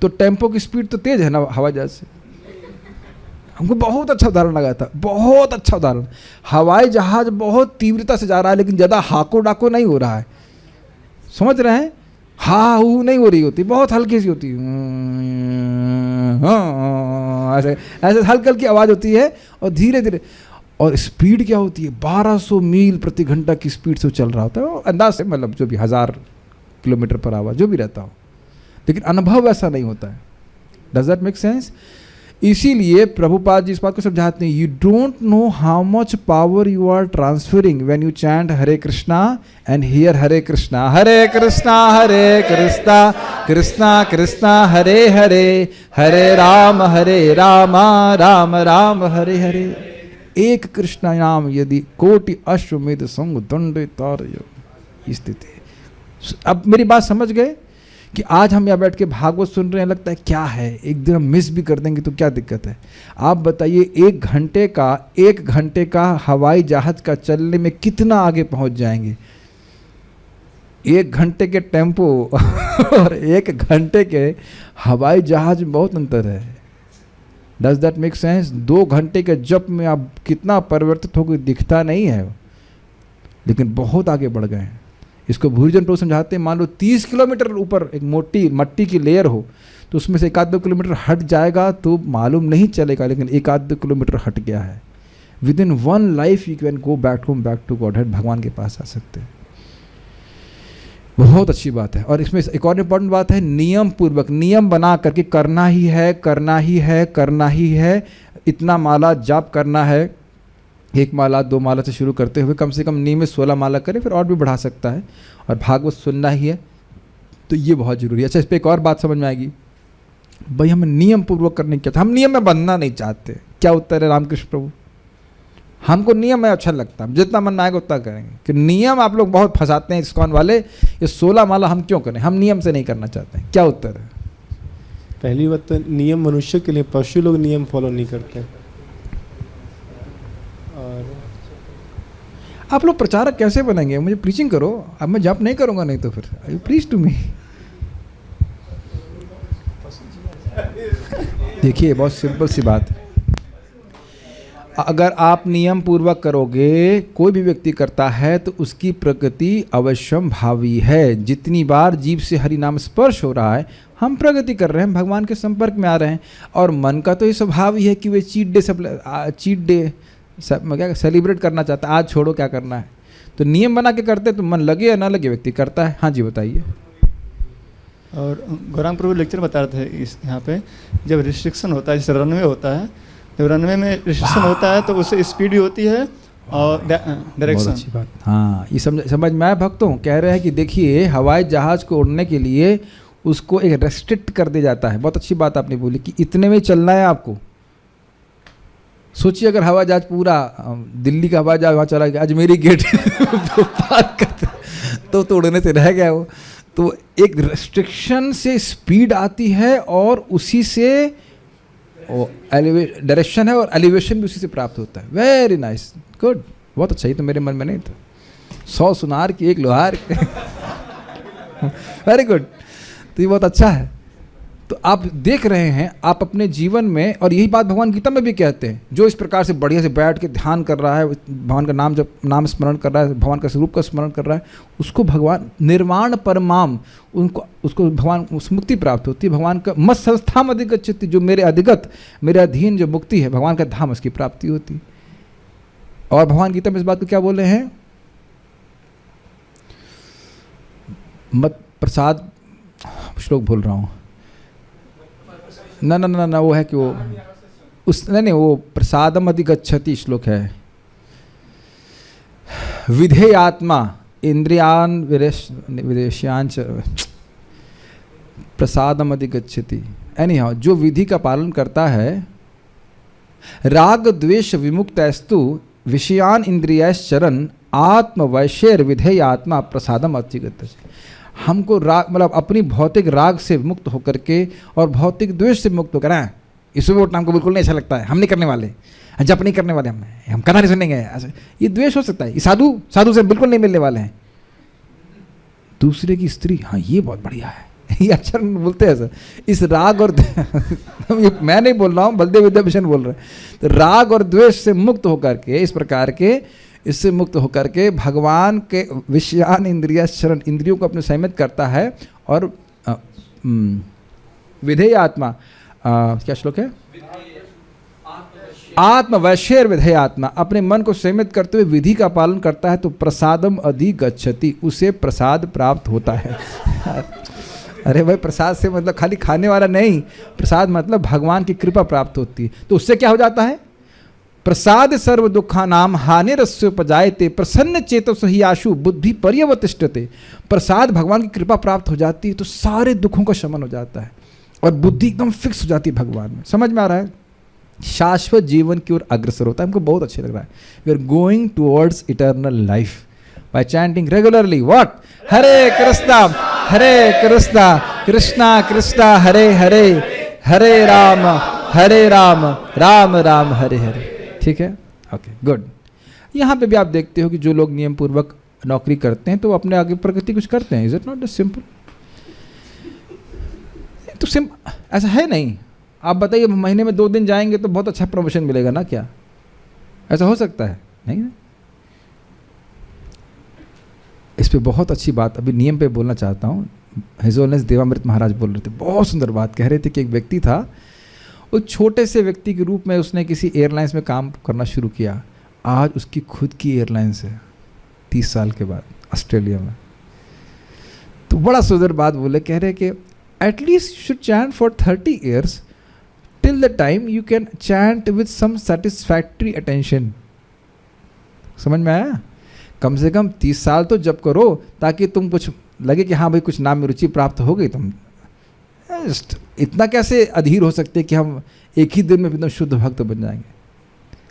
तो टेम्पो की स्पीड तो तेज है ना हवाई जहाज से। हमको बहुत अच्छा उदाहरण लगा था, बहुत अच्छा उदाहरण। हवाई जहाज बहुत तीव्रता से जा रहा है लेकिन ज़्यादा हाको डाको नहीं हो रहा है, समझ रहे हैं? हाँ नहीं हो रही होती, बहुत हल्की सी होती है, ऐसे ऐसे हल्की हल्की आवाज़ होती है, और धीरे धीरे। और स्पीड क्या होती है? 1200 मील प्रति घंटा की स्पीड से चल रहा होता है, अंदाज से, मतलब जो भी 1000 किलोमीटर पर आवाज़ जो भी रहता हो, लेकिन अनुभव ऐसा नहीं होता है। Does that make sense? इसीलिए प्रभुपाद जी इस बात को समझाते हैं, you don't know how much power you are transferring when you chant Hare Krishna and hear Hare Krishna Krishna Krishna Krishna Hare Hare, Hare Ram Ram Ram Hare Hare. एक कृष्ण नाम यदि कोटि अश्वमेध संग दंड तारय स्थिति। अब मेरी बात समझ गए कि आज हम यहाँ बैठ के भागवत सुन रहे हैं, लगता है क्या है, एक दिन हम मिस भी कर देंगे तो क्या दिक्कत है? आप बताइए, 1 घंटे का हवाई जहाज का चलने में कितना आगे पहुँच जाएंगे? 1 घंटे के टेम्पो और 1 घंटे के हवाई जहाज में बहुत अंतर है। Does that make sense? 2 घंटे के जप में आप कितना परिवर्तित हो गए दिखता नहीं है, लेकिन बहुत आगे बढ़ गए हैं। इसको भूरिजन प्रभु समझाते हैं, मान लो 30 किलोमीटर ऊपर एक मोटी मट्टी की लेयर हो, तो उसमें से 1-2 किलोमीटर हट जाएगा तो मालूम नहीं चलेगा, लेकिन 1-2 किलोमीटर हट गया है। Within 1 life you can go back to Godhead, भगवान के पास आ सकते हैं। बहुत अच्छी बात है। और इसमें एक और इम्पॉर्टेंट बात है, नियम पूर्वक, नियम बना करके करना ही है, करना ही है, करना ही है। इतना माला जाप करना है, 1 माला 2 माला से शुरू करते हुए कम से कम नियमित 16 माला करें, फिर और भी बढ़ा सकता है। और भागवत सुनना ही है, तो ये बहुत जरूरी है। अच्छा, इस पर एक और बात समझ में आएगी, भाई हमें नियम पूर्वक करने की क्या, हम नियम में बंधना नहीं चाहते। क्या उत्तर है रामकृष्ण प्रभु? हमको नियम में अच्छा लगता है, जितना मन में आएगा उतना करेंगे। कि नियम आप लोग बहुत फंसाते हैं इस्कॉन वाले, ये 16 माला हम क्यों करें? हम नियम से नहीं करना चाहते हैं। क्या उत्तर है? पहली बात तो नियम मनुष्य के लिए, पशु लोग नियम फॉलो नहीं करते। और आप लोग प्रचारक कैसे बनेंगे? मुझे प्रीचिंग करो, अब मैं जप नहीं करूंगा, नहीं तो फिर यू प्रीच टू मी। देखिए, बहुत सिंपल सी बात है। अगर आप नियम पूर्वक करोगे, कोई भी व्यक्ति करता है तो उसकी प्रगति अवश्यम भावी है। जितनी बार जीव से हरि नाम स्पर्श हो रहा है, हम प्रगति कर रहे हैं, भगवान के संपर्क में आ रहे हैं। और मन का तो ये स्वभाव ही है कि वे चीट डे क्या सेलिब्रेट करना चाहता है, आज छोड़ो क्या करना है। तो नियम बना के करते तो मन लगे या ना लगे व्यक्ति करता है। हाँ जी, बताइए। और गौरांग प्रभु लेक्चर बता रहे थे इस यहाँ पे, जब रिस्ट्रिक्शन होता है, जैसे रनवे होता है, जब रनवे में रिस्ट्रिक्शन होता है तो उससे स्पीड भी होती है और डायरेक्शन। बहुत अच्छी बात। हाँ, ये समझ में आया भक्तों? कह रहे हैं कि देखिए, हवाई जहाज को उड़ने के लिए उसको एक रेस्ट्रिक्ट कर दिया जाता है। बहुत अच्छी बात आपने बोली कि इतने में चलना है आपको। सोचिए अगर हवाई जहाज पूरा दिल्ली का हवाई जहाज वहाँ चला गया, अजमेरी गेट पार करते तो उड़ने से रह गया वो। तो एक रेस्ट्रिक्शन से स्पीड आती है और उसी से डायरेक्शन है और एलिवेशन भी उसी से प्राप्त होता है. वेरी नाइस, गुड, बहुत अच्छा. ये तो मेरे मन में नहीं था. 100 सुनार की एक लोहार. Very good. तो ये बहुत अच्छा है. तो आप देख रहे हैं आप अपने जीवन में, और यही बात भगवान गीता में भी कहते हैं, जो इस प्रकार से बढ़िया से बैठ के ध्यान कर रहा है, भगवान का नाम जब नाम स्मरण कर रहा है, भगवान का स्वरूप का स्मरण कर रहा है, उसको भगवान निर्वाण परमाम, उसको भगवान उस मुक्ति प्राप्त होती है. भगवान का मत संस्थाम अधिगच्छति, जो मेरे अधिगत, मेरे अधीन जो मुक्ति है, भगवान का धाम, उसकी प्राप्ति होती है. और भगवान गीता में इस बात को क्या बोले हैं? मत प्रसाद, श्लोक भूल रहा हूँ. ना वो है कि वो उस नहीं वो प्रसादम अधिगच्छति श्लोक है. विधेयात्मा इंद्रियान विदेश्यांच प्रसादम अधिगच्छति. एनीहाउ, जो विधि का पालन करता है, राग द्वेष विमुक्तस्तु विषयान इंद्रियश्चरन् आत्मवैशेर विधेयात्मा प्रसादम अधिगच्छति. हमको राग मतलब अपनी भौतिक राग से मुक्त होकर के और भौतिक द्वेष से मुक्त होकर, इसमें वोट हमको बिल्कुल नहीं अच्छा लगता है, हम नहीं करने वाले, जप नहीं करने वाले, हम कथा नहीं सुनेंगे, ऐसे ये द्वेष हो सकता है. ये साधु से बिल्कुल नहीं मिलने वाले हैं. दूसरे की स्त्री, हाँ ये बहुत बढ़िया है, ये अच्छा बोलते हैं सर. इस राग और मैं नहीं बोल रहा हूँ, बलदेव विद्याभूषण बोल रहे हैं. तो राग और द्वेष से मुक्त होकर के, इस प्रकार के इससे मुक्त होकर के भगवान के विषयान इंद्रिया शरण, इंद्रियों को अपने संयमित करता है. और विधेय आत्मा, क्या श्लोक है? आत्मवैशेर विधेय आत्मा, अपने मन को संयमित करते हुए विधि का पालन करता है तो प्रसादम अधिगच्छति, उसे प्रसाद प्राप्त होता है. अरे भाई, प्रसाद से मतलब खाली खाने वाला नहीं, प्रसाद मतलब भगवान की कृपा प्राप्त होती है. तो उससे क्या हो जाता है? प्रसाद सर्व दुखा नाम हानिरस्योपजायते प्रसन्न चेतो सही आशु बुद्धि पर्यवतिष्ठते. प्रसाद भगवान की कृपा प्राप्त हो जाती है तो सारे दुखों का शमन हो जाता है और बुद्धि एकदम फिक्स हो जाती है भगवान में. समझ में आ रहा है? शाश्वत जीवन की ओर अग्रसर होता है. हमको बहुत अच्छे लग रहा है. We are going towards eternal life by chanting regularly what? Hare Krishna Krishna Krishna Hare Hare, Hare Ram Ram Ram Hare Hare. ठीक है, ओके, गुड. यहाँ पे भी आप देखते हो कि जो लोग नियम पूर्वक नौकरी करते हैं तो वो अपने आगे प्रगति कुछ करते हैं. Is it not simple? तो ऐसा है नहीं. आप बताइए, महीने में 2 दिन जाएंगे तो बहुत अच्छा प्रमोशन मिलेगा ना? क्या ऐसा हो सकता है? नहीं ना. इस पे बहुत अच्छी बात अभी नियम पे बोलना चाहता हूँ. हिज ऑनरेस देवामृत महाराज बोल रहे थे, बहुत सुंदर बात कह रहे थे कि एक व्यक्ति था, वो छोटे से व्यक्ति के रूप में उसने किसी एयरलाइंस में काम करना शुरू किया. आज उसकी खुद की एयरलाइंस है 30 साल के बाद ऑस्ट्रेलिया में. तो बड़ा सुंदर बात बोले, कह रहे कि at least you should chant for 30 years till the time you can chant with some satisfactory attention. समझ में आया? कम से कम 30 साल तो जप करो ताकि तुम कुछ लगे कि हाँ भाई कुछ नाम में रुचि प्राप्त हो गई. तुम इतना कैसे अधीर हो सकते कि हम एक ही दिन में एकदम शुद्ध भक्त बन जाएंगे?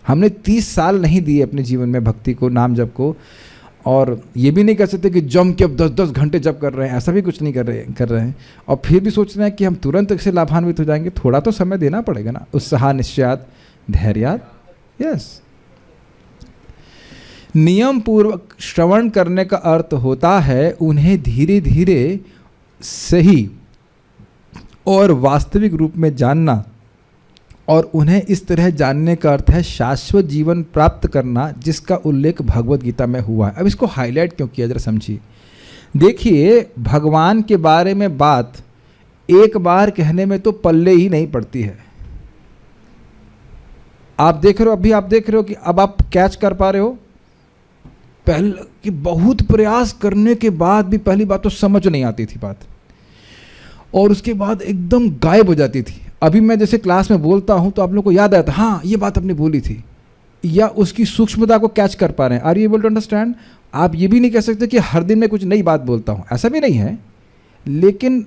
हमने 30 साल नहीं दिए अपने जीवन में भक्ति को, नाम जप को. और ये भी नहीं कर सकते कि जम के अब 10-10 घंटे जप कर रहे हैं, ऐसा भी कुछ नहीं कर रहे हैं. और फिर भी सोच रहे हैं कि हम तुरंत इससे लाभान्वित हो जाएंगे. थोड़ा तो समय देना पड़ेगा ना. उत्साह निश्चयात धैर्यात. यस, नियम पूर्वक श्रवण करने का अर्थ होता है उन्हें धीरे धीरे सही और वास्तविक रूप में जानना. और उन्हें इस तरह जानने का अर्थ है शाश्वत जीवन प्राप्त करना, जिसका उल्लेख भगवत गीता में हुआ है. अब इसको हाईलाइट क्यों किया, जरा समझिए. देखिए, भगवान के बारे में बात एक बार कहने में तो पल्ले ही नहीं पड़ती है. आप देख रहे हो, अभी आप देख रहे हो कि अब आप कैच कर पा रहे हो. पहले कि बहुत प्रयास करने के बाद भी पहली बात तो समझ नहीं आती थी बात, और उसके बाद एकदम गायब हो जाती थी. अभी मैं जैसे क्लास में बोलता हूं तो आप लोगों को याद आता, हाँ ये बात आपने बोली थी, या उसकी सूक्ष्मता को कैच कर पा रहे हैं. Are you able to understand? आप ये भी नहीं कह सकते कि हर दिन मैं कुछ नई बात बोलता हूं, ऐसा भी नहीं है. लेकिन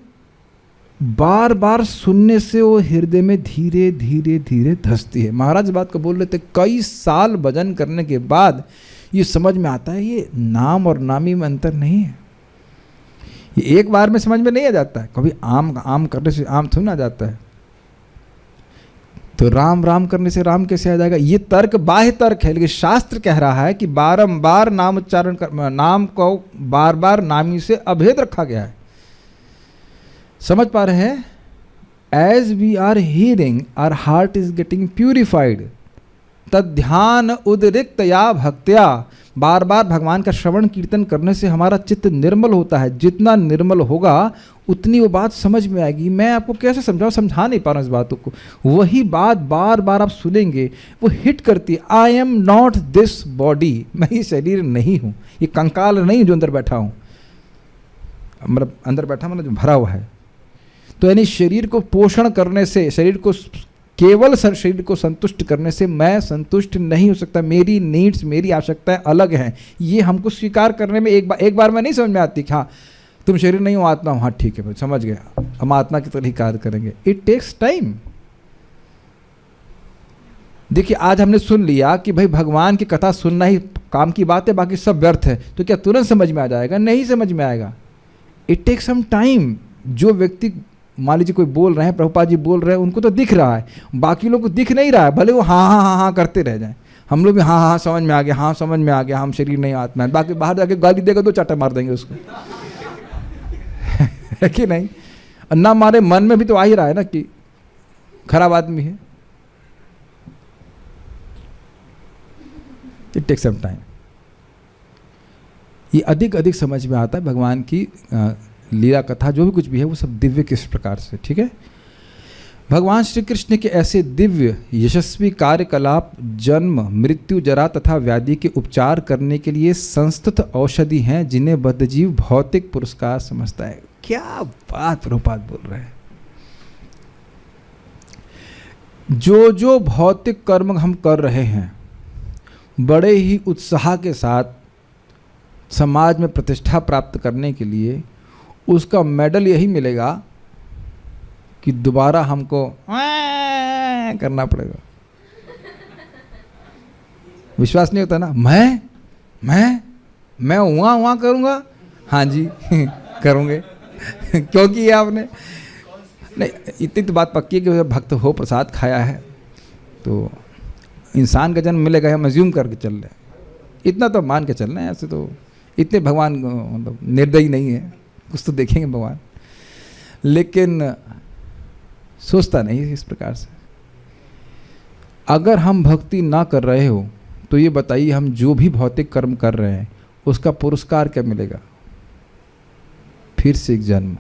बार बार सुनने से वो हृदय में धीरे धीरे धीरे धंसती है. महाराज बात को बोल रहे थे, कई साल भजन करने के बाद ये समझ में आता है ये नाम और नामी में अंतर नहीं है. ये एक बार में समझ में नहीं आ जाता है। कभी आम आम करने से आम थोड़ी ना आ जाता है। तो राम राम करने से राम कैसे आ जाएगा? ये तर्क बाह्य तर्क है, लेकिन शास्त्र कह रहा है कि बारंबार नाम उच्चारण कर, नाम को बार बार नामी से अभेद रखा गया है। समझ पा रहे हैं? As we are hearing our heart is getting purified, तद ध्यान उदरिक्त या भक्त्या, बार बार भगवान का श्रवण कीर्तन करने से हमारा चित्त निर्मल होता है। जितना निर्मल होगा उतनी वो बात समझ में आएगी। मैं आपको कैसे समझाऊं, समझा नहीं पा रहा हूं इस बातों को। वही बात बार बार आप सुनेंगे, वो हिट करती है। I am not this body, मैं ये शरीर नहीं हूँ, ये कंकाल नहीं जो अंदर बैठा हूँ। मतलब अंदर बैठा मतलब जो भरा हुआ है। तो यानी शरीर को पोषण करने से, शरीर को केवल शरीर को संतुष्ट करने से मैं संतुष्ट नहीं हो सकता। मेरी नीड्स, मेरी आवश्यकताएं अलग हैं। ये हमको स्वीकार करने में एक बार में नहीं समझ में आती कि हाँ तुम शरीर नहीं हो, आत्मा हो। हाँ ठीक है, मैं समझ गया, हम आत्मा की तरह ही कार्य करेंगे। It takes time. देखिए आज हमने सुन लिया कि भाई भगवान की कथा सुनना ही काम की बात है, बाकी सब व्यर्थ है, तो क्या तुरंत समझ में आ जाएगा? नहीं समझ में आएगा। It takes some time. जो व्यक्ति, मान लीजिए कोई बोल रहे हैं, प्रभुपाद जी बोल रहे हैं, उनको तो दिख रहा है, बाकी लोग को दिख नहीं रहा है, भले वो हाँ हाँ हाँ हाँ करते रह जाएं। हम लोग भी हाँ हाँ समझ में आ गया, हाँ समझ में आ गया, हम शरीर नहीं आत्मा है। बाकी बाहर जाके गाली देगा तो चाटा मार देंगे उसको है कि नहीं? और ना मारे मन में भी तो आ ही रहा है ना कि खराब आदमी है। It takes some time. ये अधिक अधिक समझ में आता है भगवान की लीला कथा, जो भी कुछ भी है वो सब दिव्य किस प्रकार से। ठीक है, भगवान श्री कृष्ण के ऐसे दिव्य यशस्वी कार्यकलाप जन्म, मृत्यु, जरा तथा व्याधि के उपचार करने के लिए संस्तुत औषधि हैं, जिन्हें बद्धजीव भौतिक पुरस्कार समझता है। क्या बात प्रभुपाद बोल रहे हैं। जो जो भौतिक कर्म हम कर रहे हैं, बड़े ही उत्साह के साथ समाज में प्रतिष्ठा प्राप्त करने के लिए, उसका मेडल यही मिलेगा कि दोबारा हमको करना पड़ेगा। विश्वास नहीं होता ना? मैं वहाँ करूँगा, हाँ जी करूँगे क्योंकि ये आपने नहीं, इतनी तो बात पक्की है कि भक्त हो, प्रसाद खाया है तो इंसान का जन्म मिलेगा, हम अज्यूम करके चल रहे हैं। इतना तो मान के चलना है। ऐसे तो इतने भगवान मतलब निर्दयी नहीं है, कुछ तो देखेंगे भगवान, लेकिन सोचता नहीं इस प्रकार से। अगर हम भक्ति ना कर रहे हो तो ये बताइए, हम जो भी भौतिक कर्म कर रहे हैं उसका पुरस्कार क्या मिलेगा? फिर से एक जन्म।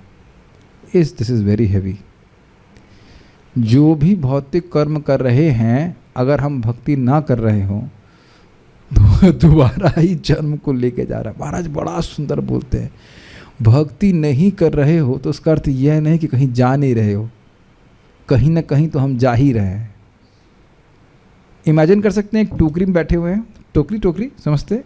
This is very heavy. जो भी भौतिक कर्म कर रहे हैं, अगर हम भक्ति ना कर रहे हो तो दोबारा ही जन्म को लेके जा रहा है। महाराज बड़ा सुंदर बोलते हैं, भक्ति नहीं कर रहे हो तो उसका अर्थ यह नहीं कि कहीं जा नहीं रहे हो, कहीं ना कहीं तो हम जा ही रहे हैं। इमेजिन कर सकते हैं, एक टोकरी में बैठे हुए हैं, टोकरी समझते,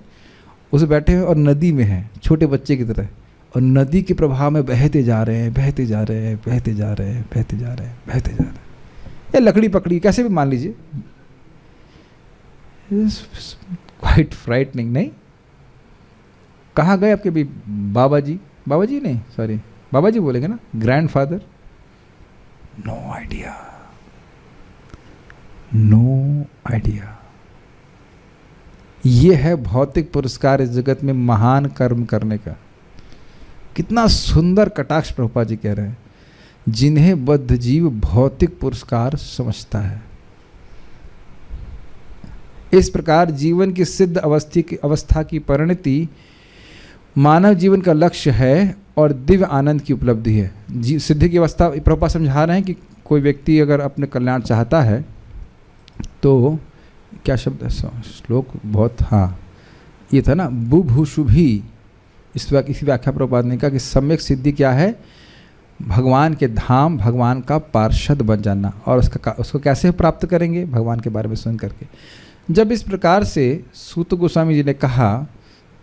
उस बैठे हुए और नदी में हैं, छोटे बच्चे की तरह, और नदी के प्रवाह में बहते जा रहे हैं, बहते जा रहे हैं, बहते जा रहे हैं, बहते जा रहे हैं, बहते जा रहे हैं। या लकड़ी पकड़ी, कैसे भी मान लीजिए, क्वाइट फ्राइटनिंग। नहीं, कहाँ गए आपके भी बाबा जी नहीं, सॉरी बाबा जी बोलेंगे ना, grandfather, no idea, no idea. ये है भौतिक पुरस्कार इस जगत में महान कर्म करने का। कितना सुंदर कटाक्ष प्रभुपाद जी कह रहे हैं, जिन्हें बद्ध जीव भौतिक पुरस्कार समझता है। इस प्रकार जीवन की सिद्ध अवस्था की परिणति मानव जीवन का लक्ष्य है और दिव्य आनंद की उपलब्धि है। सिद्धि की अवस्था प्रभुपाद समझा रहे हैं कि कोई व्यक्ति अगर अपने कल्याण चाहता है तो क्या शब्द है, श्लोक बहुत, हाँ ये था ना, बुभुषुभि। इसी व्याख्या प्रभुपाद ने कहा कि सम्यक सिद्धि क्या है? भगवान के धाम, भगवान का पार्षद बन जाना। और उसको कैसे प्राप्त करेंगे? भगवान के बारे में सुन करके। जब इस प्रकार से सूत गोस्वामी जी ने कहा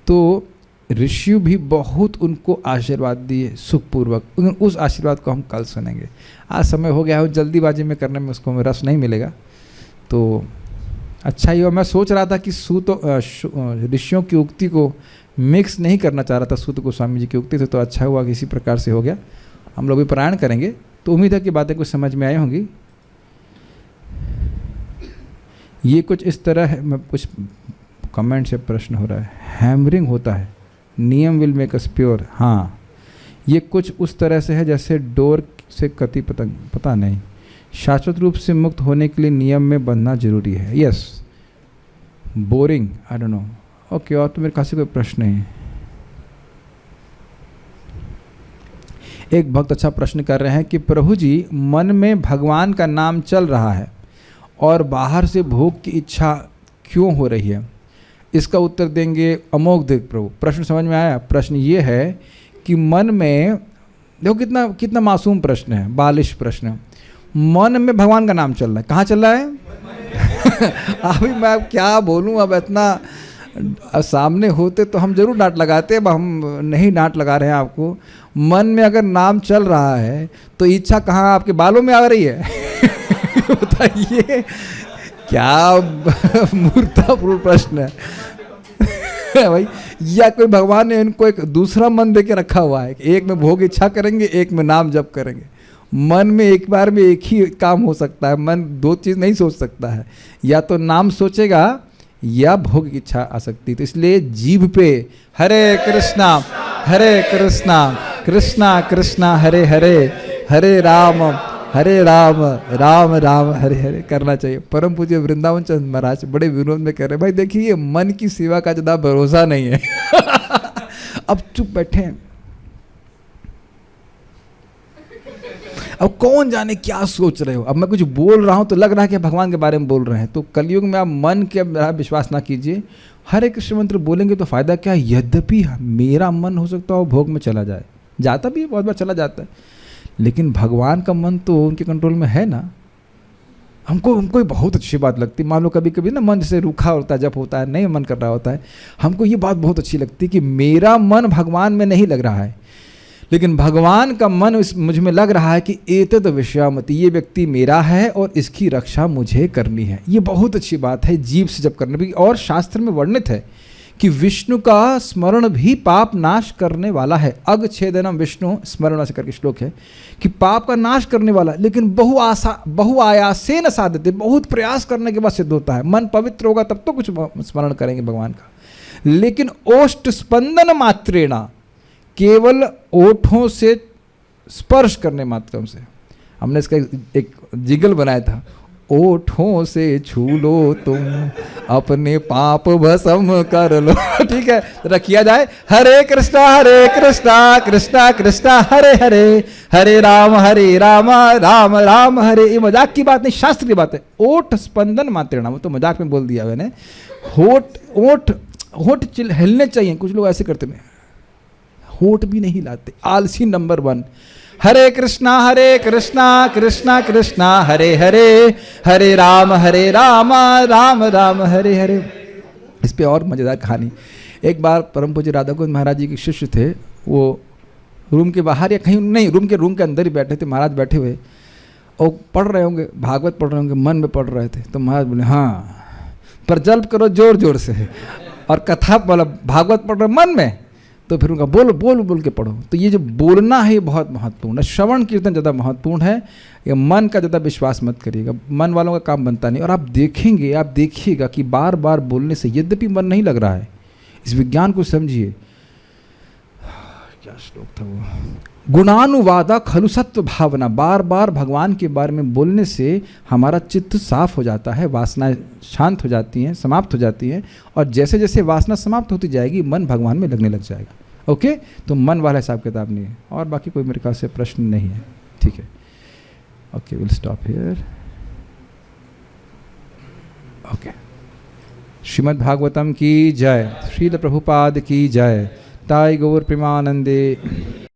तो ऋषि भी बहुत उनको आशीर्वाद दिए सुखपूर्वक। उस आशीर्वाद को हम कल सुनेंगे। आज समय हो गया है, जल्दीबाजी में करने में उसको रस नहीं मिलेगा, तो अच्छा ही हुआ, मैं सोच रहा था कि ऋषियों की उक्ति को मिक्स नहीं करना चाह रहा था सूत गोस्वामी जी की उक्ति से, तो अच्छा हुआ कि इसी प्रकार से हो गया। हम लोग भी पारायण करेंगे, तो उम्मीद है कि बातें कुछ समझ में आई होंगी। ये कुछ इस तरह है, मैं कुछ कमेंट से प्रश्न हो रहा है, हैमरिंग होता है, नियम विल मेक अस प्योर। हाँ, ये कुछ उस तरह से है जैसे डोर से कति पतंग, पता नहीं। शाश्वत रूप से मुक्त होने के लिए नियम में बंधना जरूरी है। Yes, boring, I don't know. Okay, और तो मेरे खास कोई प्रश्न नहीं है। एक भक्त अच्छा प्रश्न कर रहे हैं कि प्रभु जी, मन में भगवान का नाम चल रहा है और बाहर से भोग की इच्छा क्यों हो रही है? इसका उत्तर देंगे अमोघ देव प्रभु। प्रश्न समझ में आया? प्रश्न ये है कि मन में, देखो कितना कितना मासूम प्रश्न है, बालिश प्रश्न। मन में भगवान का नाम चल रहा है, कहाँ चल रहा है? अभी मैं अब क्या बोलूँ, अब इतना सामने होते तो हम जरूर डांट लगाते, अब हम नहीं डांट लगा रहे हैं आपको। मन में अगर नाम चल रहा है तो इच्छा कहाँ आपके बालों में आ रही है? बताइए, क्या मूर्खतापूर्ण प्रश्न है भाई। या कोई भगवान ने इनको एक दूसरा मन दे के रखा हुआ है, एक में भोग इच्छा करेंगे, एक में नाम जप करेंगे। मन में एक बार में एक ही काम हो सकता है, मन दो चीज़ नहीं सोच सकता है, या तो नाम सोचेगा या भोग की इच्छा आ सकती। तो इसलिए जीभ पे हरे कृष्णा कृष्णा कृष्णा हरे हरे, हरे राम राम राम हरे हरे करना चाहिए। परम पूज्य वृंदावन चंद महाराज बड़े विरोध में कह रहे, भाई देखिए ये मन की सेवा का ज़्यादा भरोसा नहीं है। अब चुप बैठे हैं, अब कौन जाने क्या सोच रहे हो। अब मैं कुछ बोल रहा हूं तो लग रहा है कि भगवान के बारे में बोल रहे हैं। तो कलयुग में आप मन के विश्वास ना कीजिए। हरे कृष्ण मंत्र बोलेंगे तो फायदा क्या? यद्यपि मेरा मन हो सकता है भोग में चला जाए, जाता भी है, बहुत बार चला जाता है, लेकिन भगवान का मन तो उनके कंट्रोल में है ना। हमको बहुत अच्छी बात लगती है, मान लो कभी कभी ना मन जैसे रूखा होता है, जब होता है नहीं मन कर रहा होता है, हमको ये बात बहुत अच्छी लगती है कि मेरा मन भगवान में नहीं लग रहा है, लेकिन भगवान का मन मुझ में लग रहा है कि एतद विश्वामति, ये व्यक्ति मेरा है और इसकी रक्षा मुझे करनी है। ये बहुत अच्छी बात है जीव से जब करने भी। और शास्त्र में वर्णित है कि विष्णु का स्मरण भी पाप नाश करने वाला है। अग छेदनम विष्णु स्मरण से करके श्लोक है कि पाप का नाश करने वाला, लेकिन बहुआयासे न साधते, बहुत प्रयास करने के बाद सिद्ध होता है। मन पवित्र होगा तब तो कुछ स्मरण करेंगे भगवान का, लेकिन ओष्ठ स्पंदन मात्रेणा, केवल ओठों से स्पर्श करने मात्रम से। हमने इसका एक जिगल बनाया था, ओठों से छू लो तुम अपने पाप भस्म कर लो। ठीक है, जरा किया जाए, हरे कृष्णा कृष्णा कृष्णा हरे हरे, हरे राम राम राम हरे। ये मजाक की बात नहीं, शास्त्र की बात है। ओठ स्पंदन मात्रेणा, वो तो मजाक में बोल दिया मैंने। होठ हिलने चाहिए, कुछ लोग ऐसे करते हैं, होठ भी नहीं लाते, आलसी नंबर 1। हरे कृष्णा कृष्णा कृष्णा हरे हरे, हरे राम राम राम हरे हरे। इस पे और मज़ेदार कहानी, एक बार परम पूज्य राधा गोविंद महाराज जी के शिष्य थे, वो रूम के बाहर या कहीं नहीं, रूम के अंदर ही बैठे थे, महाराज बैठे हुए और पढ़ रहे होंगे, भागवत पढ़ रहे होंगे, मन में पढ़ रहे थे। तो महाराज बोले, हाँ पर जल्प करो जोर जोर से, और कथा बोला भागवत पढ़ रहे मन में, तो फिर उनका बोल के पढ़ो। तो ये जो बोलना है ये बहुत महत्वपूर्ण है। श्रवण कीर्तन ज़्यादा महत्वपूर्ण है, ये मन का ज़्यादा विश्वास मत करिएगा, मन वालों का काम बनता नहीं। और आप देखिएगा कि बार बार बोलने से यद्यपि मन नहीं लग रहा है, इस विज्ञान को समझिए। क्या श्लोक था वो, गुणानुवादा खलु सत्व भावना, बार बार भगवान के बारे में बोलने से हमारा चित्त साफ हो जाता है, वासनाएं शांत हो जाती हैं, समाप्त हो जाती हैं, और जैसे जैसे वासना समाप्त होती जाएगी मन भगवान में लगने लग जाएगा। ओके, तो मन वाला हिसाब किताब नहीं है। और बाकी कोई मेरे ख्याल से प्रश्न नहीं है, ठीक है। Okay, will stop here. Okay, Shrimad Bhagavatam की जय, श्रील प्रभुपाद की जय, ताई गौर प्रेमानंदे।